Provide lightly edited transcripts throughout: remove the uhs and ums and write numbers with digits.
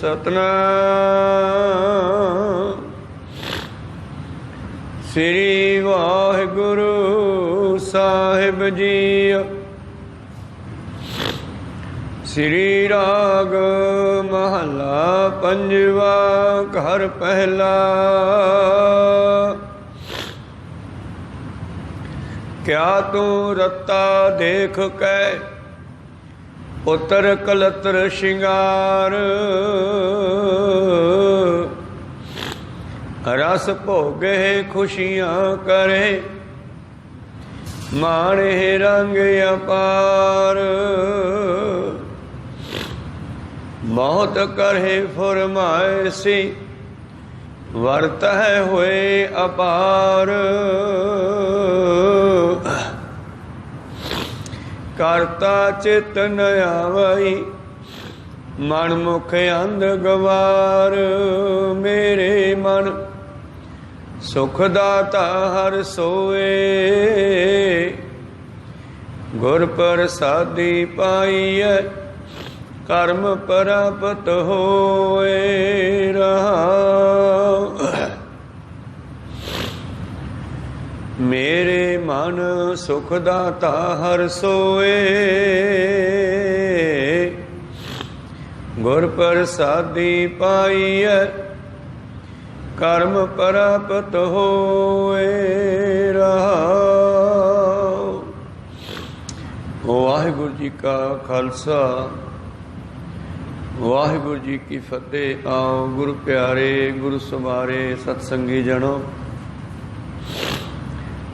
सतनाम श्री वाहिगुरु साहिब जी। श्री राग महला पंजवा घर पहला। क्या तू रत्ता देख कै पुत्र कलत्र शिंगार। रस भोगे खुशियाँ करे माणे रंग अपार। बहुत करे फरमाइशी वर्त है हुए अपार। करता चित न आवई मन मुख अंध गवार। मेरे मन सुखदाता हर सोए गुर प्रसादी पाइय कर्म प्राप्त होए रहा। मेरे मन सुखदाता हर सोए गुर प्रसादी पाइय कर्म प्राप्त होए रहा। वाहिगुरु जी का खालसा वाहिगुरु जी की फतेह। आओ गुरु प्यारे गुरु सुमारे सतसंगी जनों,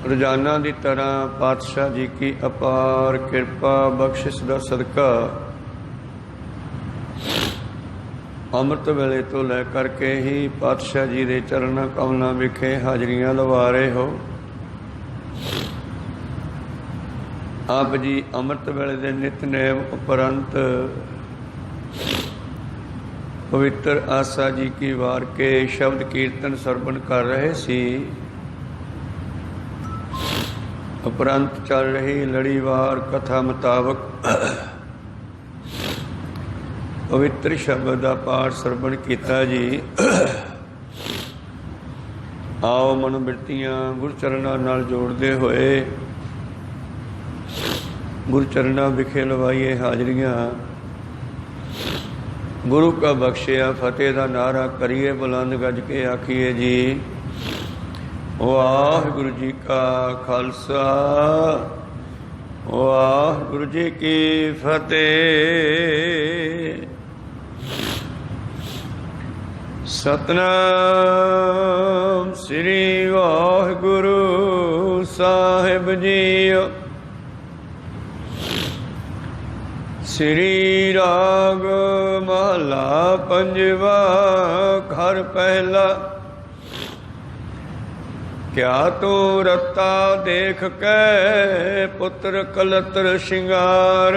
रोजाना की तरह पातशाह जी की अपार कृपा बख्शिश का सदका अमृत वेले तो लै करके ही पातशाह जी के चरणा कमलों विखे हाजरियां लवा रहे हो। आप जी अमृत वेले के नितनेम उपरंत पवित्र आसा जी की वार के शब्द कीर्तन सरवण कर रहे सी। उपरंत चल रही लड़ीवार कथा मुताबक पवित्र शब्द का पाठ सरवण किया जी। आओ मनोबिरतियां गुरु चरणों नाल जोड़ते हुए गुरु चरणों विखे लवाइए हाजरियां। गुरु का बख्शिया फतेह का नारा करिए बुलंद गज के आखिए जी। वाहिगुरु जी का खालसा वाहिगुरु जी की फतेह। सतनाम श्री वाहिगुरु साहिब जी। श्री राग महला पंजवा घर पहला। क्या तू रत्ता देख के पुत्र कलत्र शिंगार।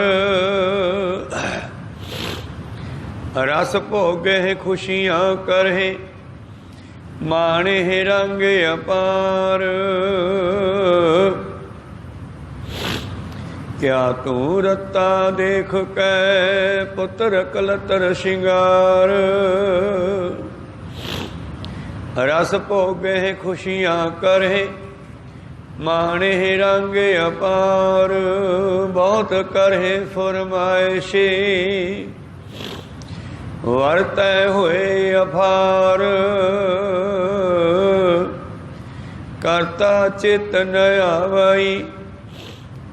रस भोगे खुशियाँ करे माणे रंग अपार। क्या तू रत्ता देख के पुत्र कलत्र शिंगार। रस भोगे खुशियाँ करे माणे रंग अपार। बहुत करे फरमाइशी वर्त हुए अपार। करता चित न आवई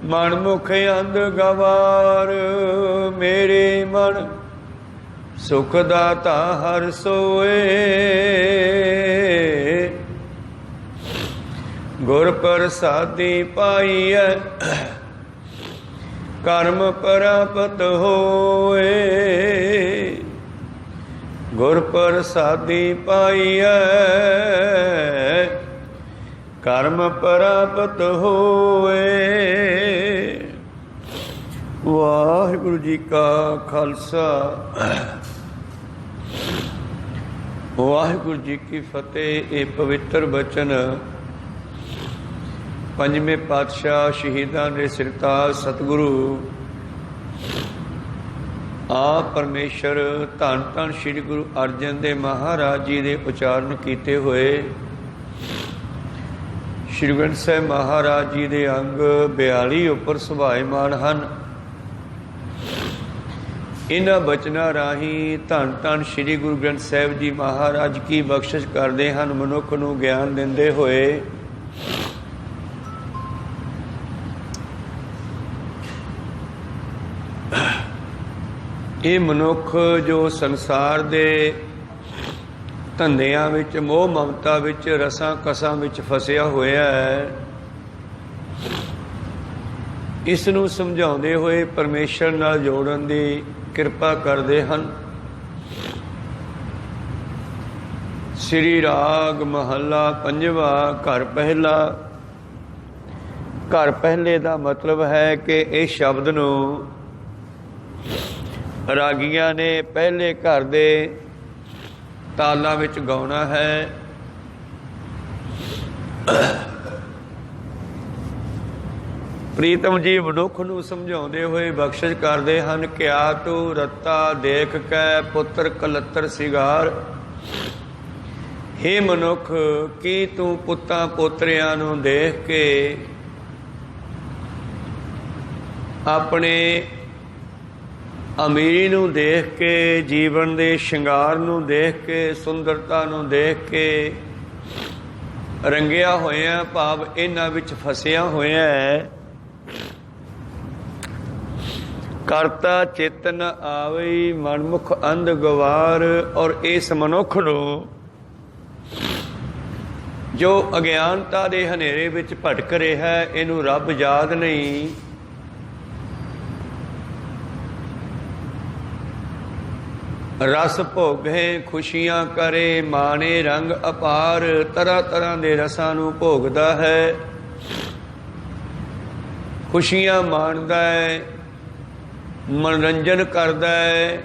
मन मुख अंध गवार। मेरे मन सुखदाता हर सोए गुर प्रसादी पाइय कर्म प्राप्त होए। गुर प्रसादी पाइय कर्म प्राप्त होए। वाहिगुरु जी का खालसा वाहिगुरु जी की फतेह। ये पवित्र बचन पंजवें पातशाह शहीदां दे सिरताज सतगुरु ਆਪ ਪਰਮੇਸ਼ਰ ਧੰਨ ਧੰਨ ਸ੍ਰੀ ਗੁਰੂ ਅਰਜਨ ਦੇਵ ਮਹਾਰਾਜ ਜੀ ਦੇ ਉਚਾਰਨ ਕੀਤੇ ਹੋਏ ਸ੍ਰੀ ਗ੍ਰੰਥ ਸਾਹਿਬ ਮਹਾਰਾਜ ਜੀ ਦੇ ਅੰਗ 42 ਉੱਪਰ ਸੁਭਾਏਮਾਨ ਹਨ। ਇਹਨਾਂ ਬਚਨਾਂ ਰਾਹੀਂ ਧੰਨ ਧੰਨ ਸ੍ਰੀ ਗੁਰੂ ਗ੍ਰੰਥ ਸਾਹਿਬ ਜੀ ਮਹਾਰਾਜ ਕੀ ਬਖਸ਼ਿਸ਼ ਕਰਦੇ ਹਨ, ਮਨੁੱਖ ਨੂੰ ਗਿਆਨ ਦਿੰਦੇ ਹੋਏ ਇਹ ਮਨੁੱਖ ਜੋ ਸੰਸਾਰ ਦੇ ਧੰਦਿਆਂ ਵਿੱਚ, ਮੋਹ ਮਮਤਾ ਵਿੱਚ, ਰਸਾਂ ਕਸਾਂ ਵਿੱਚ ਫਸਿਆ ਹੋਇਆ ਹੈ, ਇਸ ਨੂੰ ਸਮਝਾਉਂਦੇ ਹੋਏ ਪਰਮੇਸ਼ਰ ਨਾਲ ਜੋੜਨ ਦੀ ਕਿਰਪਾ ਕਰਦੇ ਹਨ। ਸ੍ਰੀ ਰਾਗ ਮਹੱਲਾ ਪੰਜਵਾ। ਘਰ ਪਹਿਲਾ। ਘਰ ਪਹਿਲੇ ਦਾ ਮਤਲਬ ਹੈ ਕਿ ਇਹ ਸ਼ਬਦ ਨੂੰ ਰਾਗੀਆਂ ਨੇ ਪਹਿਲੇ ਘਰ ਦੇ ਤਾਲਾਂ ਵਿੱਚ ਗਾਉਣਾ ਹੈ। ਪ੍ਰੀਤਮ ਜੀ ਮਨੁੱਖ ਨੂੰ ਸਮਝਾਉਂਦੇ ਹੋਏ ਬਖਸ਼ਿਸ਼ ਕਰਦੇ ਹਨ ਕਿ ਆ ਤੂੰ ਰੱਤਾ ਦੇਖ ਕੇ ਪੁੱਤਰ ਕਲੱਤਰ ਸਿਗਾਰ। ਹੇ ਮਨੁੱਖ, ਕੀ ਤੂੰ ਪੁੱਤਾਂ ਪੋਤਰਿਆਂ ਨੂੰ ਦੇਖ ਕੇ, ਆਪਣੇ ਅਮੀਰੀ ਨੂੰ ਦੇਖ ਕੇ, ਜੀਵਨ ਦੇ ਸ਼ਿੰਗਾਰ ਨੂੰ ਦੇਖ ਕੇ, ਸੁੰਦਰਤਾ ਨੂੰ ਦੇਖ ਕੇ ਰੰਗਿਆ ਹੋਇਆ, ਭਾਵ ਇਹਨਾਂ ਵਿੱਚ ਫਸਿਆ ਹੋਇਆ ਹੈ। ਕਰਤਾ ਚਿੱਤ ਨ ਆਵਈ ਮਨਮੁਖ ਅੰਧ ਗਵਾਰ। ਔਰ ਇਸ ਮਨੁੱਖ ਨੂੰ ਜੋ ਅਗਿਆਨਤਾ ਦੇ ਹਨੇਰੇ ਵਿੱਚ ਭਟਕ ਰਿਹਾ ਹੈ, ਇਹਨੂੰ ਰੱਬ ਯਾਦ ਨਹੀਂ। ਰਸ ਭੋਗੇ ਖੁਸ਼ੀਆਂ ਕਰੇ, ਮਾਣੇ ਰੰਗ ਅਪਾਰ। ਤਰ੍ਹਾਂ ਤਰ੍ਹਾਂ ਦੇ ਰਸਾਂ ਨੂੰ ਭੋਗਦਾ ਹੈ, ਖੁਸ਼ੀਆਂ ਮਾਣਦਾ ਹੈ, ਮਨੋਰੰਜਨ ਕਰਦਾ ਹੈ,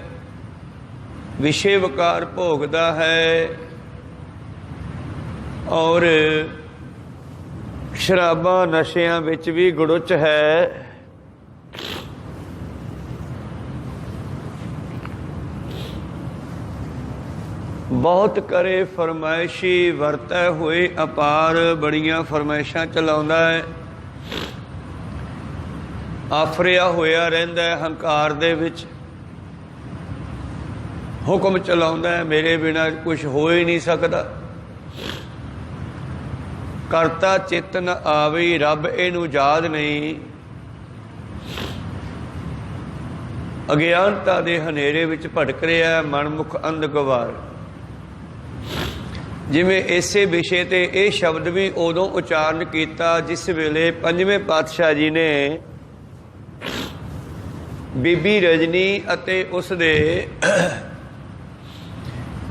ਵਿਸ਼ੇ ਵਿਕਾਰ ਭੋਗਦਾ ਹੈ ਔਰ ਸ਼ਰਾਬਾਂ ਨਸ਼ਿਆਂ ਵਿੱਚ ਵੀ ਗੁੜੁੱਚ ਹੈ। ਬਹੁਤ ਕਰੇ ਫਰਮਾਇਸ਼ੀ, ਵਰਤੈ ਹੋਏ ਅਪਾਰ। ਬੜੀਆਂ ਫਰਮਾਇਸ਼ਾਂ ਚਲਾਉਂਦਾ ਹੈ, ਆਫਰਿਆ ਹੋਇਆ ਰਹਿੰਦਾ ਹੈ ਹੰਕਾਰ ਦੇ ਵਿੱਚ, ਹੁਕਮ ਚਲਾਉਂਦਾ ਹੈ ਮੇਰੇ ਬਿਨਾਂ ਕੁਛ ਹੋ ਹੀ ਨਹੀਂ ਸਕਦਾ। ਕਰਤਾ ਚਿੱਤ ਨ ਆਵਈ, ਰੱਬ ਇਹਨੂੰ ਯਾਦ ਨਹੀਂ। ਅਗਿਆਨਤਾ ਦੇ ਹਨੇਰੇ ਵਿੱਚ ਭਟਕ ਰਿਹਾ, ਮਨਮੁਖ ਅੰਧ ਗਵਾਰ। ਜਿਵੇਂ ਇਸੇ ਵਿਸ਼ੇ ਤੇ ਇਹ ਸ਼ਬਦ ਵੀ ਉਦੋਂ ਉਚਾਰਨ ਕੀਤਾ ਜਿਸ ਵੇਲੇ ਪੰਜਵੇਂ ਪਾਤਸ਼ਾਹ ਜੀ ਨੇ ਬੀਬੀ ਰਜਨੀ ਅਤੇ ਉਸ ਦੇ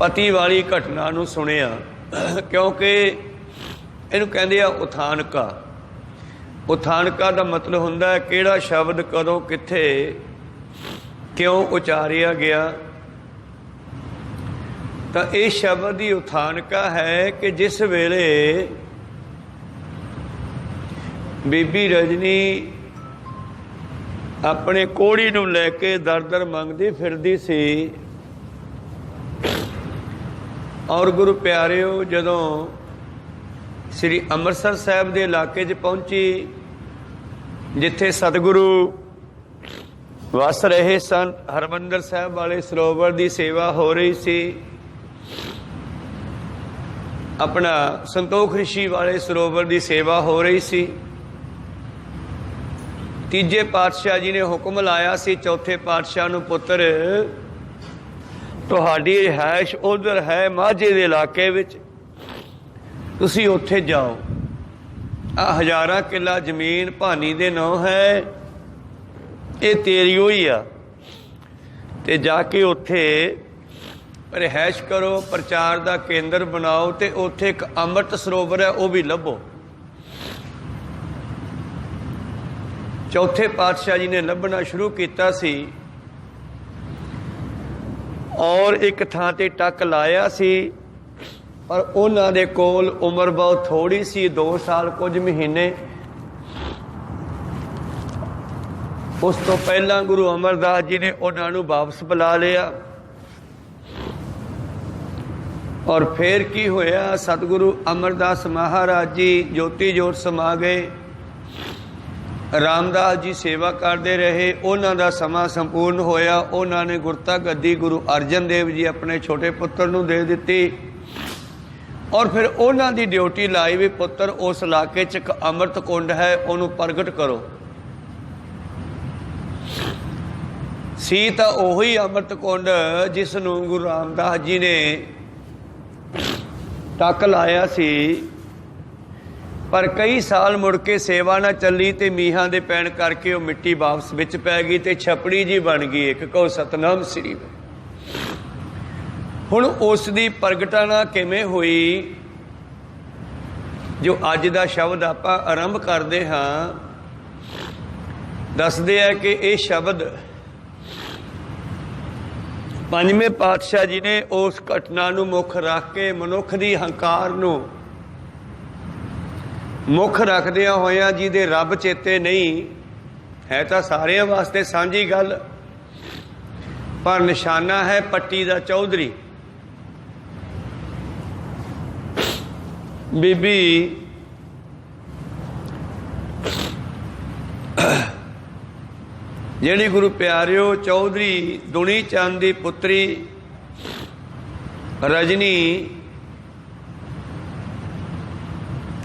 ਪਤੀ ਵਾਲੀ ਘਟਨਾ ਨੂੰ ਸੁਣਿਆ। ਕਿਉਂਕਿ ਇਹਨੂੰ ਕਹਿੰਦੇ ਆ ਉਥਾਨਕਾ। ਉਥਾਨਕਾ ਦਾ ਮਤਲਬ ਹੁੰਦਾ ਹੈ ਕਿਹੜਾ ਸ਼ਬਦ ਕਦੋਂ ਕਿੱਥੇ ਕਿਉਂ ਉਚਾਰਿਆ ਗਿਆ। ਤਾਂ ਇਹ ਸ਼ਬਦ ਦੀ ਉਥਾਨਕਾ ਹੈ ਕਿ ਜਿਸ ਵੇਲੇ ਬੀਬੀ ਰਜਨੀ ਆਪਣੇ ਕੋਹੜੀ ਨੂੰ ਲੈ ਕੇ ਦਰ ਦਰ ਮੰਗਦੀ ਫਿਰਦੀ ਸੀ ਔਰ ਗੁਰੂ ਪਿਆਰਿਓ ਜਦੋਂ ਸ੍ਰੀ ਅੰਮ੍ਰਿਤਸਰ ਸਾਹਿਬ ਦੇ ਇਲਾਕੇ 'ਚ ਪਹੁੰਚੀ, ਜਿੱਥੇ ਸਤਿਗੁਰੂ ਵਸ ਰਹੇ ਸਨ, ਹਰਿਮੰਦਰ ਸਾਹਿਬ ਵਾਲੇ ਸਰੋਵਰ ਦੀ ਸੇਵਾ ਹੋ ਰਹੀ ਸੀ, ਆਪਣਾ ਸੰਤੋਖ ਰਿਸ਼ੀ ਵਾਲੇ ਸਰੋਵਰ ਦੀ ਸੇਵਾ ਹੋ ਰਹੀ ਸੀ। ਤੀਜੇ ਪਾਤਸ਼ਾਹ ਜੀ ਨੇ ਹੁਕਮ ਲਾਇਆ ਸੀ ਚੌਥੇ ਪਾਤਸ਼ਾਹ ਨੂੰ, ਪੁੱਤਰ ਤੁਹਾਡੀ ਰਿਹਾਇਸ਼ ਉਧਰ ਹੈ ਮਾਝੇ ਦੇ ਇਲਾਕੇ ਵਿੱਚ, ਤੁਸੀਂ ਉੱਥੇ ਜਾਓ। ਆ 1000 ਕਿੱਲਾ ਜ਼ਮੀਨ ਭਾਨੀ ਦੇ ਨਾਂ ਹੈ, ਇਹ ਤੇਰੀ ਹੋਈ ਆ, ਤੇ ਜਾ ਕੇ ਉੱਥੇ ਰਿਹਾਇਸ਼ ਕਰੋ, ਪ੍ਰਚਾਰ ਦਾ ਕੇਂਦਰ ਬਣਾਓ, ਤੇ ਉੱਥੇ ਇੱਕ ਅੰਮ੍ਰਿਤ ਸਰੋਵਰ ਹੈ ਉਹ ਵੀ ਲੱਭੋ। ਚੌਥੇ ਪਾਤਸ਼ਾਹ ਜੀ ਨੇ ਲੱਭਣਾ ਸ਼ੁਰੂ ਕੀਤਾ ਸੀ ਔਰ ਇੱਕ ਥਾਂ ਤੇ ਟੱਕ ਲਾਇਆ ਸੀ, ਪਰ ਉਹਨਾਂ ਦੇ ਕੋਲ ਉਮਰ ਬਹੁਤ ਥੋੜੀ ਸੀ, 2 ਸਾਲ ਕੁਝ ਮਹੀਨੇ। उस तो पहला गुरु अमरदास जी ने उन्होंने वापस बुला लिया। और फिर की होया, सतगुरु अमरदास महाराज जी ज्योति जोत समा गए। रामदास जी सेवा करते रहे, उन्हों का समा संपूर्ण होया। उन्होंने गुरता गद्दी गुरु अर्जन देव जी अपने छोटे पुत्र नूं दे दिती। और फिर उन्हों की ड्यूटी लाई भी पुत्र उस इलाके च एक अमृत कुंड है, उन्होंने प्रगट करो। सी तो उही अमृत कुंड जिसनूं गुरु रामदास जी ने टक लाया सी, पर कई साल मुड़ के सेवा ना चली तो मीहां दे पैण करके वो मिट्टी वापस विच पै गई तो छपड़ी जी बन गई। एक कहो सतनाम श्री। हुण उस दी प्रगटना किवें होई, जो अज दा शब्द आपां आरंभ करदे हां, दसदे है कि ये शब्द पंजवें पातशाह जी ने उस घटना नूं मुख रख के मनुख दी हंकार नूं मुख रखदियां होया, जिहदे रब चेते नहीं है तां सारियां वास्ते सांझी गल, पर निशाना है पट्टी दा चौधरी। बीबी जिहड़ी गुरु प्यारिओ चौधरी दुनी चंद दी पुत्री रजनी,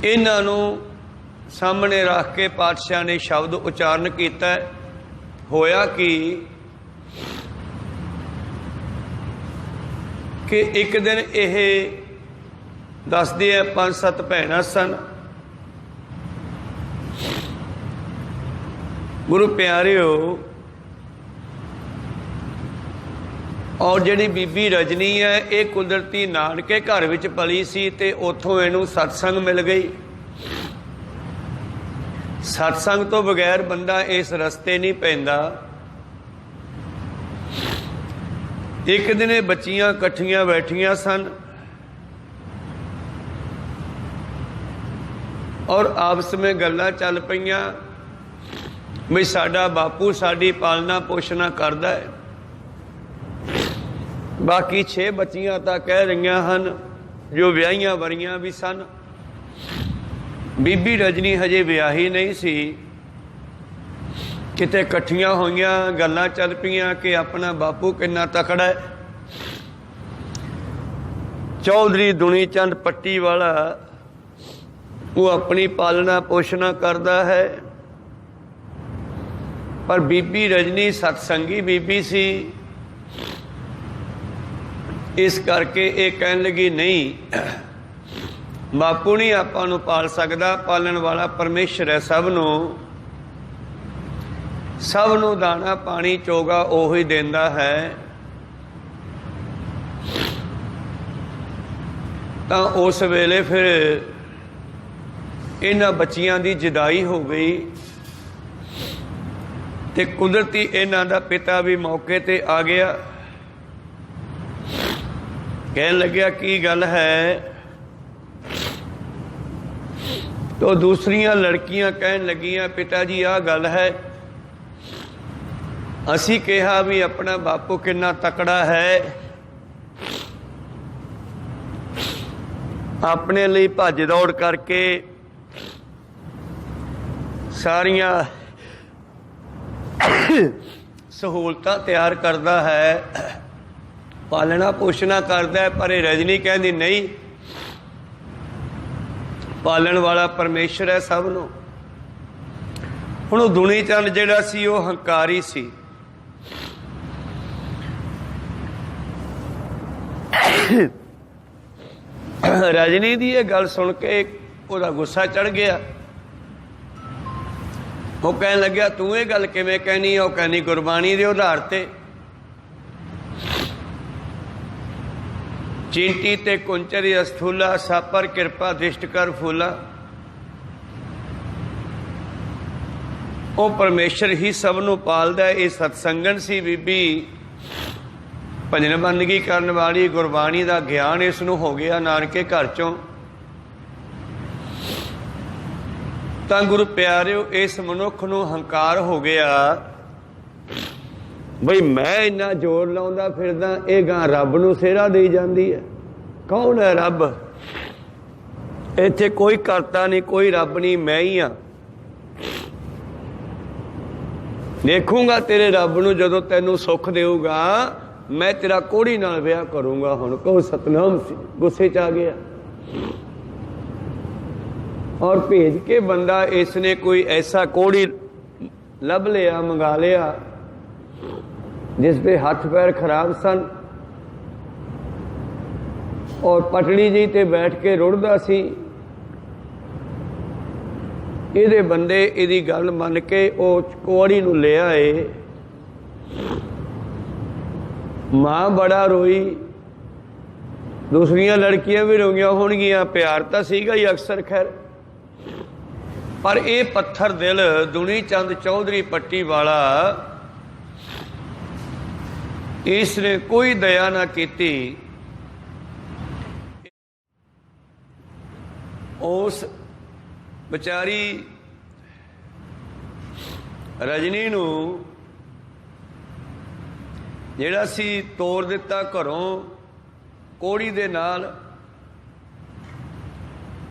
इन्हां नूं सामने रख के पातशाह ने शब्द उचारण किया। होया कि एक दिन यह दसदे है 5-7 भैणां सन। गुरु प्यारिओ और जिहड़ी बीबी रजनी है, ये कुदरती नानके घर विच पली सी ते उत्थों इहनूं सत्संग मिल गई। सत्संग तो बगैर बंदा इस रस्ते नहीं पैंदा। एक दिन ये बच्चियां इकट्ठियां बैठियां सन और आपस में गल्लां चल पईयां भी साडा बापू साडी पालना पोषणा करदा है। बाकी 6 बच्चियां तां कह रहीआं हन जो विआहियां वरियां भी सन। बीबी रजनी हजे विआही नहीं सी। किते इकट्ठियां होईयां गल्लां चल पईयां कि अपना बापू किन्ना तकड़ा है। चौधरी दुनी चंद पट्टी वाला वो अपनी पालना पोषणा करता है, पर बीबी रजनी सत्संगी बीबी सी। इस करके ये कहन लगी नहीं, बापू नहीं आपां नूं पाल सकदा, पालन वाला परमेश्वर है। सब नूं दाना पानी चोगा ओही देंदा है। तां उस वेले फिर इन्हां बच्चियां दी जुदाई हो गई ते कुदरती इन्हां दा पिता भी मौके ते आ गया। कहन लग्या की गल है, तो दूसरियां लड़कियां कहन लगियां पिता जी आ गल है, असी कहा भी अपना बापू कितना तकड़ा है, अपने लिए भज दौड़ करके सारियां सहूलतां तैयार करता है, पालना पोषणा करता है। पर रजनी कहती नहीं, पालन वाला परमेश्वर है सब नूं। हुण दुनी चंद जिहड़ा सी वो हंकारी सी। रजनी दी ये गल सुन के उहदा गुस्सा चढ़ गया। वो कहन लग्या तू ये गल किवें कहनी है? वो कहनी गुरबाणी दे आधार ते चिंटी ते कुंचरी अस्थूला सापर कृपा दृष्ट कर फूला। वो परमेश्वर ही सब नूं पालदा है। ये सतसंगन सी बीबी, भजन बंदगी करन वाली, गुरबाणी दा ज्ञान इस नूं हो गया नानके घर चों। तां गुरु प्यारिओ इस मनुख नूं हंकार हो गया ਬਈ ਮੈਂ ਇੰਨਾ ਜ਼ੋਰ ਲਾਉਂਦਾ ਫਿਰਦਾ, ਇਹ ਗਾਂ ਰੱਬ ਨੂੰ ਸਿਹਰਾ ਦੇਈ ਜਾਂਦੀ ਹੈ। ਕੌਣ ਹੈ ਰੱਬ? ਇੱਥੇ ਕੋਈ ਕਰਤਾ ਨਹੀਂ, ਕੋਈ ਰੱਬ ਨਹੀਂ, ਮੈਂ ਹੀ ਹਾਂ। ਦੇਖੂੰਗਾ ਤੇਰੇ ਰੱਬ ਨੂੰ ਜਦੋਂ ਤੈਨੂੰ ਸੁੱਖ ਦੇਊਗਾ, ਮੈਂ ਤੇਰਾ ਕੋਹੜੀ ਨਾਲ ਵਿਆਹ ਕਰੂੰਗਾ। ਹੁਣ ਕਹੋ ਸਤਨਾਮ, ਗੁੱਸੇ 'ਚ ਆ ਗਿਆ। ਔਰ ਭੇਜ ਕੇ ਬੰਦਾ ਇਸਨੇ ਕੋਈ ਐਸਾ ਕੋਹੜੀ ਲੱਭ ਲਿਆ, ਮੰਗਾ ਲਿਆ, ਜਿਸ ਦੇ ਹੱਥ ਪੈਰ ਖਰਾਬ ਸਨ, ਔਰ ਪਟੜੀ ਜੀ ਤੇ ਬੈਠ ਕੇ ਰੁੜਦਾ ਸੀ। ਇਹਦੇ ਬੰਦੇ ਇਹਦੀ ਗੱਲ ਮੰਨ ਕੇ ਉਹ ਕੋਹੜੀ ਨੂੰ ਲੈ ਆਏ। ਮਾਂ ਬੜਾ ਰੋਈ, ਦੂਸਰੀਆਂ ਲੜਕੀਆਂ ਵੀ ਰੋਈਆਂ ਹੋਣਗੀਆਂ, ਪਿਆਰ ਤਾਂ ਸੀਗਾ ਹੀ ਅਕਸਰ। ਖੈਰ, ਪਰ ਇਹ ਪੱਥਰ ਦਿਲ ਦੁਨੀ ਚੰਦ ਚੌਧਰੀ ਪੱਟੀ ਵਾਲਾ, ਇਸ ਨੇ ਕੋਈ ਦਇਆ ਨਾ ਕੀਤੀ। ਉਸ ਵਿਚਾਰੀ ਰਜਨੀ ਨੂੰ ਜਿਹੜਾ ਸੀ ਤੋਰ ਦਿੱਤਾ ਘਰੋਂ ਕੋਹੜੀ ਦੇ ਨਾਲ।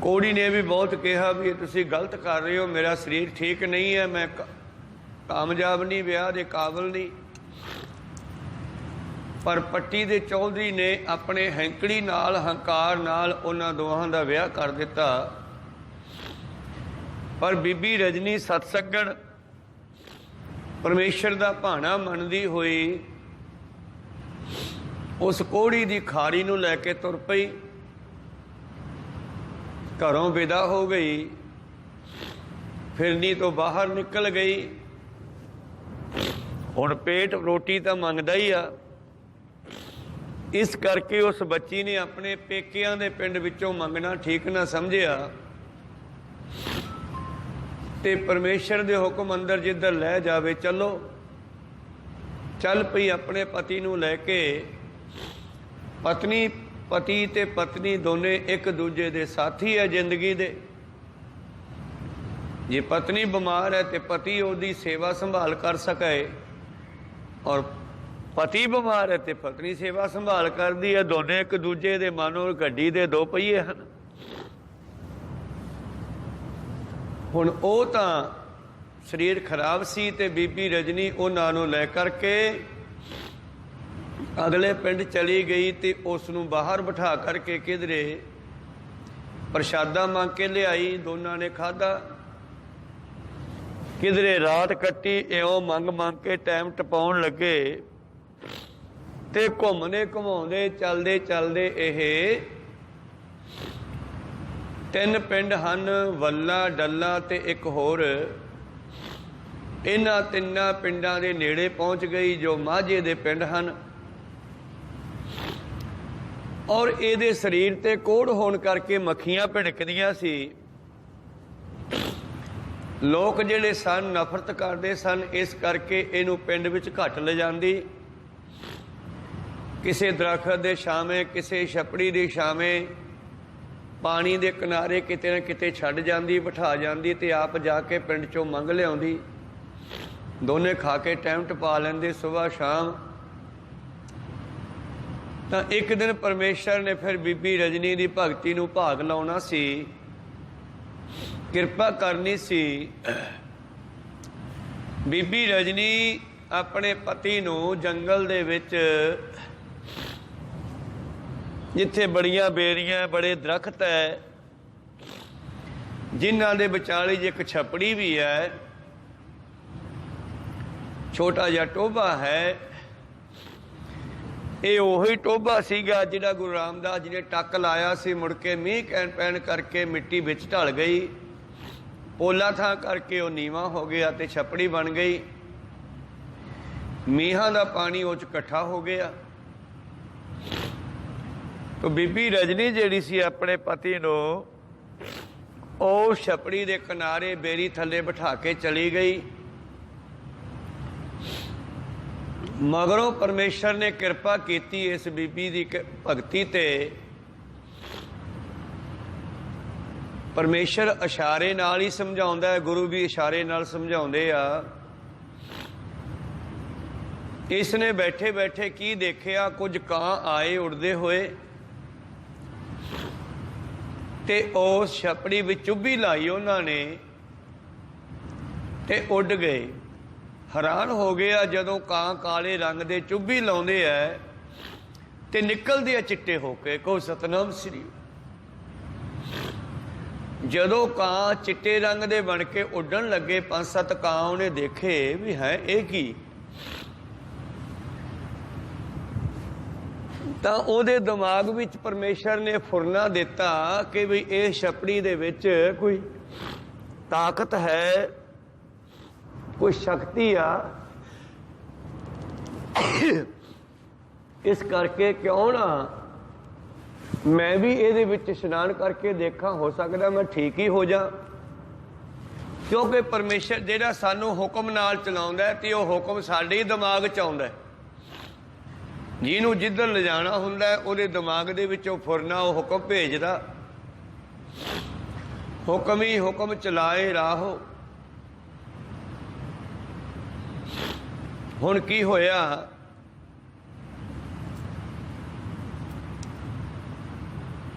ਕੋਹੜੀ ਨੇ ਵੀ ਬਹੁਤ ਕਿਹਾ ਵੀ ਤੁਸੀਂ ਗਲਤ ਕਰ ਰਹੇ ਹੋ, ਮੇਰਾ ਸਰੀਰ ਠੀਕ ਨਹੀਂ ਹੈ, ਮੈਂ ਕਾਮਯਾਬ ਨਹੀਂ, ਵਿਆਹ ਦੇ ਕਾਬਲ ਨਹੀਂ। ਪਰ ਪੱਟੀ ਦੇ ਚੌਧਰੀ ਨੇ ਆਪਣੇ ਹੈਂਕੜੀ ਨਾਲ, ਹੰਕਾਰ ਨਾਲ ਉਹਨਾਂ ਦੋਹਾਂ ਦਾ ਵਿਆਹ ਕਰ ਦਿੱਤਾ। ਪਰ ਬੀਬੀ ਰਜਨੀ ਸਤਸੰਗਣ ਪਰਮੇਸ਼ਰ ਦਾ ਭਾਣਾ ਮੰਨਦੀ ਹੋਈ ਉਸ ਕੋਹੜੀ ਦੀ ਖਾਰੀ ਨੂੰ ਲੈ ਕੇ ਤੁਰ ਪਈ, ਘਰੋਂ ਵਿਦਾ ਹੋ ਗਈ, ਫਿਰਨੀ ਤੋਂ ਬਾਹਰ ਨਿਕਲ ਗਈ। ਹੁਣ ਪੇਟ ਰੋਟੀ ਤਾਂ ਮੰਗਦਾ ਹੀ ਆ। ਇਸ ਕਰਕੇ ਉਸ ਬੱਚੀ ਨੇ ਆਪਣੇ ਪੇਕਿਆਂ ਦੇ ਪਿੰਡ ਵਿੱਚੋਂ ਮੰਗਣਾ ਠੀਕ ਨਾ ਸਮਝਿਆ, ਤੇ ਪਰਮੇਸ਼ਰ ਦੇ ਹੁਕਮ ਅੰਦਰ ਜਿੱਧਰ ਲੈ ਜਾਵੇ ਚਲੋ, ਚੱਲ ਪਈ ਆਪਣੇ ਪਤੀ ਨੂੰ ਲੈ ਕੇ। ਪਤੀ ਤੇ ਪਤਨੀ ਦੋਨੇ ਇੱਕ ਦੂਜੇ ਦੇ ਸਾਥੀ ਹੈ ਜ਼ਿੰਦਗੀ ਦੇ। ਜੇ ਪਤਨੀ ਬਿਮਾਰ ਹੈ ਤੇ ਪਤੀ ਉਹਦੀ ਸੇਵਾ ਸੰਭਾਲ ਕਰ ਸਕੇ, ਔਰ ਪਤੀ ਬਿਮਾਰ ਹੈ ਤੇ ਪਤਨੀ ਸੇਵਾ ਸੰਭਾਲ ਕਰਦੀ ਹੈ। ਦੋਨੇ ਇੱਕ ਦੂਜੇ ਦੇ ਮਾਨੋ ਗੱਡੀ ਦੇ ਦੋ ਪਹੀਏ ਹਨ। ਹੁਣ ਉਹ ਤਾਂ ਸਰੀਰ ਖਰਾਬ ਸੀ ਤੇ ਬੀਬੀ ਰਜਨੀ ਉਹਨਾਂ ਨੂੰ ਲੈ ਕਰਕੇ ਅਗਲੇ ਪਿੰਡ ਚਲੀ ਗਈ ਤੇ ਉਸ ਨੂੰ ਬਾਹਰ ਬਿਠਾ ਕਰਕੇ ਕਿਧਰੇ ਪ੍ਰਸ਼ਾਦਾ ਮੰਗ ਕੇ ਲਿਆਈ। ਦੋਨਾਂ ਨੇ ਖਾਧਾ, ਕਿਧਰੇ ਰਾਤ ਕੱਟੀ। ਇਉਂ ਮੰਗ ਕੇ ਟਾਈਮ ਟਪਾਉਣ ਲੱਗੇ ਤੇ ਘੁੰਮਦੇ ਘੁਮਾਉਂਦੇ ਚੱਲਦੇ ਚੱਲਦੇ ਇਹ 3 ਪਿੰਡ ਹਨ, ਵੱਲਾ, ਡੱਲਾ ਤੇ ਇੱਕ ਹੋਰ। ਇਹਨਾਂ 3 ਪਿੰਡਾਂ ਦੇ ਨੇੜੇ ਪਹੁੰਚ ਗਈ ਜੋ ਮਾਝੇ ਦੇ ਪਿੰਡ ਹਨ। ਔਰ ਇਹਦੇ ਸਰੀਰ ਤੇ ਕੋਹੜ ਹੋਣ ਕਰਕੇ ਮੱਖੀਆਂ ਭਿਣਕਦੀਆਂ ਸੀ। ਲੋਕ ਜਿਹੜੇ ਸਨ ਨਫ਼ਰਤ ਕਰਦੇ ਸਨ, ਇਸ ਕਰਕੇ ਇਹਨੂੰ ਪਿੰਡ ਵਿੱਚ ਘੱਟ ਲਿਜਾਂਦੀ। ਕਿਸੇ ਦਰਖਤ ਦੇ ਛਾਵੇਂ, ਕਿਸੇ ਛਪੜੀ ਦੀ ਛਾਵੇਂ, ਪਾਣੀ ਦੇ ਕਿਨਾਰੇ ਕਿਤੇ ਨਾ ਕਿਤੇ ਛੱਡ ਜਾਂਦੀ, ਬਿਠਾ ਜਾਂਦੀ ਤੇ ਆਪ ਜਾ ਕੇ ਪਿੰਡ 'ਚੋਂ ਮੰਗ ਲਿਆਉਂਦੀ। ਦੋਨੇ ਖਾ ਕੇ ਟਾਈਮ ਟਪਾ ਲੈਂਦੇ ਸੁਬਾਹ ਸ਼ਾਮ। ਤਾਂ ਇੱਕ ਦਿਨ ਪਰਮੇਸ਼ਰ ਨੇ ਫਿਰ ਬੀਬੀ ਰਜਨੀ ਦੀ ਭਗਤੀ ਨੂੰ ਭਾਗ ਲਾਉਣਾ ਸੀ, ਕਿਰਪਾ ਕਰਨੀ ਸੀ। ਬੀਬੀ ਰਜਨੀ ਆਪਣੇ ਪਤੀ ਨੂੰ ਜੰਗਲ ਦੇ ਵਿੱਚ, ਜਿੱਥੇ ਬੜੀਆਂ ਬੇਰੀਆਂ, ਬੜੇ ਦਰਖਤ ਹੈ, ਜਿਨ੍ਹਾਂ ਦੇ ਵਿਚਾਲੇ ਇੱਕ ਛਪੜੀ ਵੀ ਹੈ, ਛੋਟਾ ਜਿਹਾ ਟੋਭਾ ਹੈ। ਇਹ ਉਹੀ ਟੋਭਾ ਸੀਗਾ ਜਿਹੜਾ ਗੁਰੂ ਰਾਮਦਾਸ ਜੀ ਨੇ ਟੱਕ ਲਾਇਆ ਸੀ। ਮੁੜ ਕੇ ਮੀਂਹ ਪੈਣ ਕਰਕੇ ਮਿੱਟੀ ਵਿੱਚ ਢਲ ਗਈ, ਪੋਲਾ ਥਾਂ ਕਰਕੇ ਉਹ ਨੀਵਾਂ ਹੋ ਗਿਆ ਤੇ ਛਪੜੀ ਬਣ ਗਈ। ਮੀਂਹਾਂ ਦਾ ਪਾਣੀ ਉਹ 'ਚ ਇਕੱਠਾ ਹੋ ਗਿਆ। ਤਾਂ ਬੀਬੀ ਰਜਨੀ ਜਿਹੜੀ ਸੀ ਆਪਣੇ ਪਤੀ ਨੂੰ ਉਹ ਛਪੜੀ ਦੇ ਕਿਨਾਰੇ ਬੇਰੀ ਥੱਲੇ ਬਿਠਾ ਕੇ ਚਲੀ ਗਈ। ਮਗਰੋਂ ਪਰਮੇਸ਼ਰ ਨੇ ਕਿਰਪਾ ਕੀਤੀ ਇਸ ਬੀਬੀ ਦੀ ਭਗਤੀ ਤੇ। ਪਰਮੇਸ਼ਰ ਇਸ਼ਾਰੇ ਨਾਲ ਹੀ ਸਮਝਾਉਂਦਾ ਹੈ, ਗੁਰੂ ਵੀ ਇਸ਼ਾਰੇ ਨਾਲ ਸਮਝਾਉਂਦੇ ਆ। इसने बैठे बैठे की देखिया, कुछ ਕਾਂ आए उड़दे होए ते उस छपड़ी विच चुब्भी लाई उन्होंने ते उड़ गए। हैरान हो गया जदों ਕਾਂ काले रंग दे चुब्भी लाउंदे ऐ ते निकलदे आ चिट्टे होके। को सतनाम श्री। जदों ਕਾਂ चिट्टे रंग दे बन के उड़न लगे, 5-7 ਕਾਂ उन्हें देखे भी है ये की, ਤਾਂ ਉਹਦੇ ਦਿਮਾਗ ਵਿੱਚ ਪਰਮੇਸ਼ਰ ਨੇ ਫੁਰਨਾ ਦਿੱਤਾ ਕਿ ਵੀ ਇਹ ਛਪੜੀ ਦੇ ਵਿੱਚ ਕੋਈ ਤਾਕਤ ਹੈ, ਕੋਈ ਸ਼ਕਤੀ ਆ। ਇਸ ਕਰਕੇ ਕਿਉਂ ਨਾ ਮੈਂ ਵੀ ਇਹਦੇ ਵਿੱਚ ਇਸ਼ਨਾਨ ਕਰਕੇ ਦੇਖਾਂ, ਹੋ ਸਕਦਾ ਮੈਂ ਠੀਕ ਹੀ ਹੋ ਜਾ। ਕਿਉਂਕਿ ਪਰਮੇਸ਼ਰ ਜਿਹੜਾ ਸਾਨੂੰ ਹੁਕਮ ਨਾਲ ਚਲਾਉਂਦਾ ਤੇ ਉਹ ਹੁਕਮ ਸਾਡੇ ਹੀ ਦਿਮਾਗ 'ਚ ਆਉਂਦਾ। ਜਿਹਨੂੰ ਜਿੱਧਰ ਲਿਜਾਣਾ ਹੁੰਦਾ ਉਹਦੇ ਦਿਮਾਗ ਦੇ ਵਿੱਚੋਂ ਫੁਰਨਾ ਉਹ ਹੁਕਮ ਭੇਜਦਾ। ਹੁਕਮ ਹੀ ਹੁਕਮ ਚਲਾਏ ਰਾਹੋ। ਹੁਣ ਕੀ ਹੋਇਆ,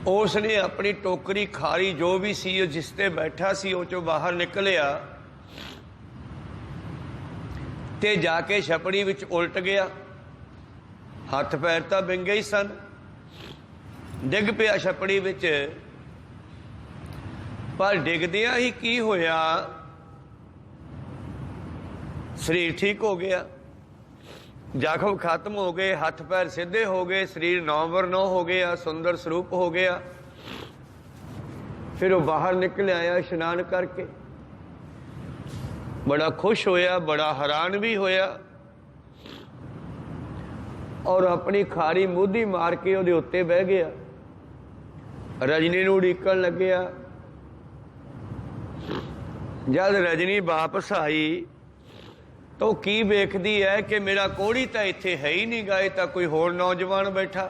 ਉਸ ਨੇ ਆਪਣੀ ਟੋਕਰੀ ਖਾਰੀ ਜੋ ਵੀ ਸੀ ਉਹ ਜਿਸ ਤੇ ਬੈਠਾ ਸੀ ਉਹ ਚੋਂ ਬਾਹਰ ਨਿਕਲਿਆ ਤੇ ਜਾ ਕੇ ਛਪੜੀ ਵਿੱਚ ਉਲਟ ਗਿਆ। ਹੱਥ ਪੈਰ ਤਾਂ ਵਿੰਗੇ ਹੀ ਸਨ, ਡਿੱਗ ਪਿਆ ਛਪੜੀ ਵਿੱਚ। ਪਰ ਡਿੱਗਦਿਆਂ ਹੀ ਕੀ ਹੋਇਆ, ਸਰੀਰ ਠੀਕ ਹੋ ਗਿਆ, ਜ਼ਖਮ ਖਤਮ ਹੋ ਗਏ, ਹੱਥ ਪੈਰ ਸਿੱਧੇ ਹੋ ਗਏ, ਸਰੀਰ 9x9 ਹੋ ਗਿਆ, ਸੁੰਦਰ ਸਰੂਪ ਹੋ ਗਿਆ। ਫਿਰ ਉਹ ਬਾਹਰ ਨਿਕਲ ਆਇਆ ਇਸ਼ਨਾਨ ਕਰਕੇ, ਬੜਾ ਖੁਸ਼ ਹੋਇਆ, ਬੜਾ ਹੈਰਾਨ ਵੀ ਹੋਇਆ ਔਰ ਆਪਣੀ ਖਾਰੀ ਮੂਧੀ ਮਾਰ ਕੇ ਉਹਦੇ ਉੱਤੇ ਬਹਿ ਗਿਆ। ਰਜਨੀ ਨੂੰ ਉਡੀਕਣ ਲੱਗਿਆ। ਜਦ ਰਜਨੀ ਵਾਪਸ ਆਈ ਤਾਂ ਉਹ ਕੀ ਵੇਖਦੀ ਹੈ ਕਿ ਮੇਰਾ ਕੋਹੜੀ ਤਾਂ ਇੱਥੇ ਹੈ ਹੀ ਨਹੀਂ ਗਾ, ਤਾਂ ਕੋਈ ਹੋਰ ਨੌਜਵਾਨ ਬੈਠਾ।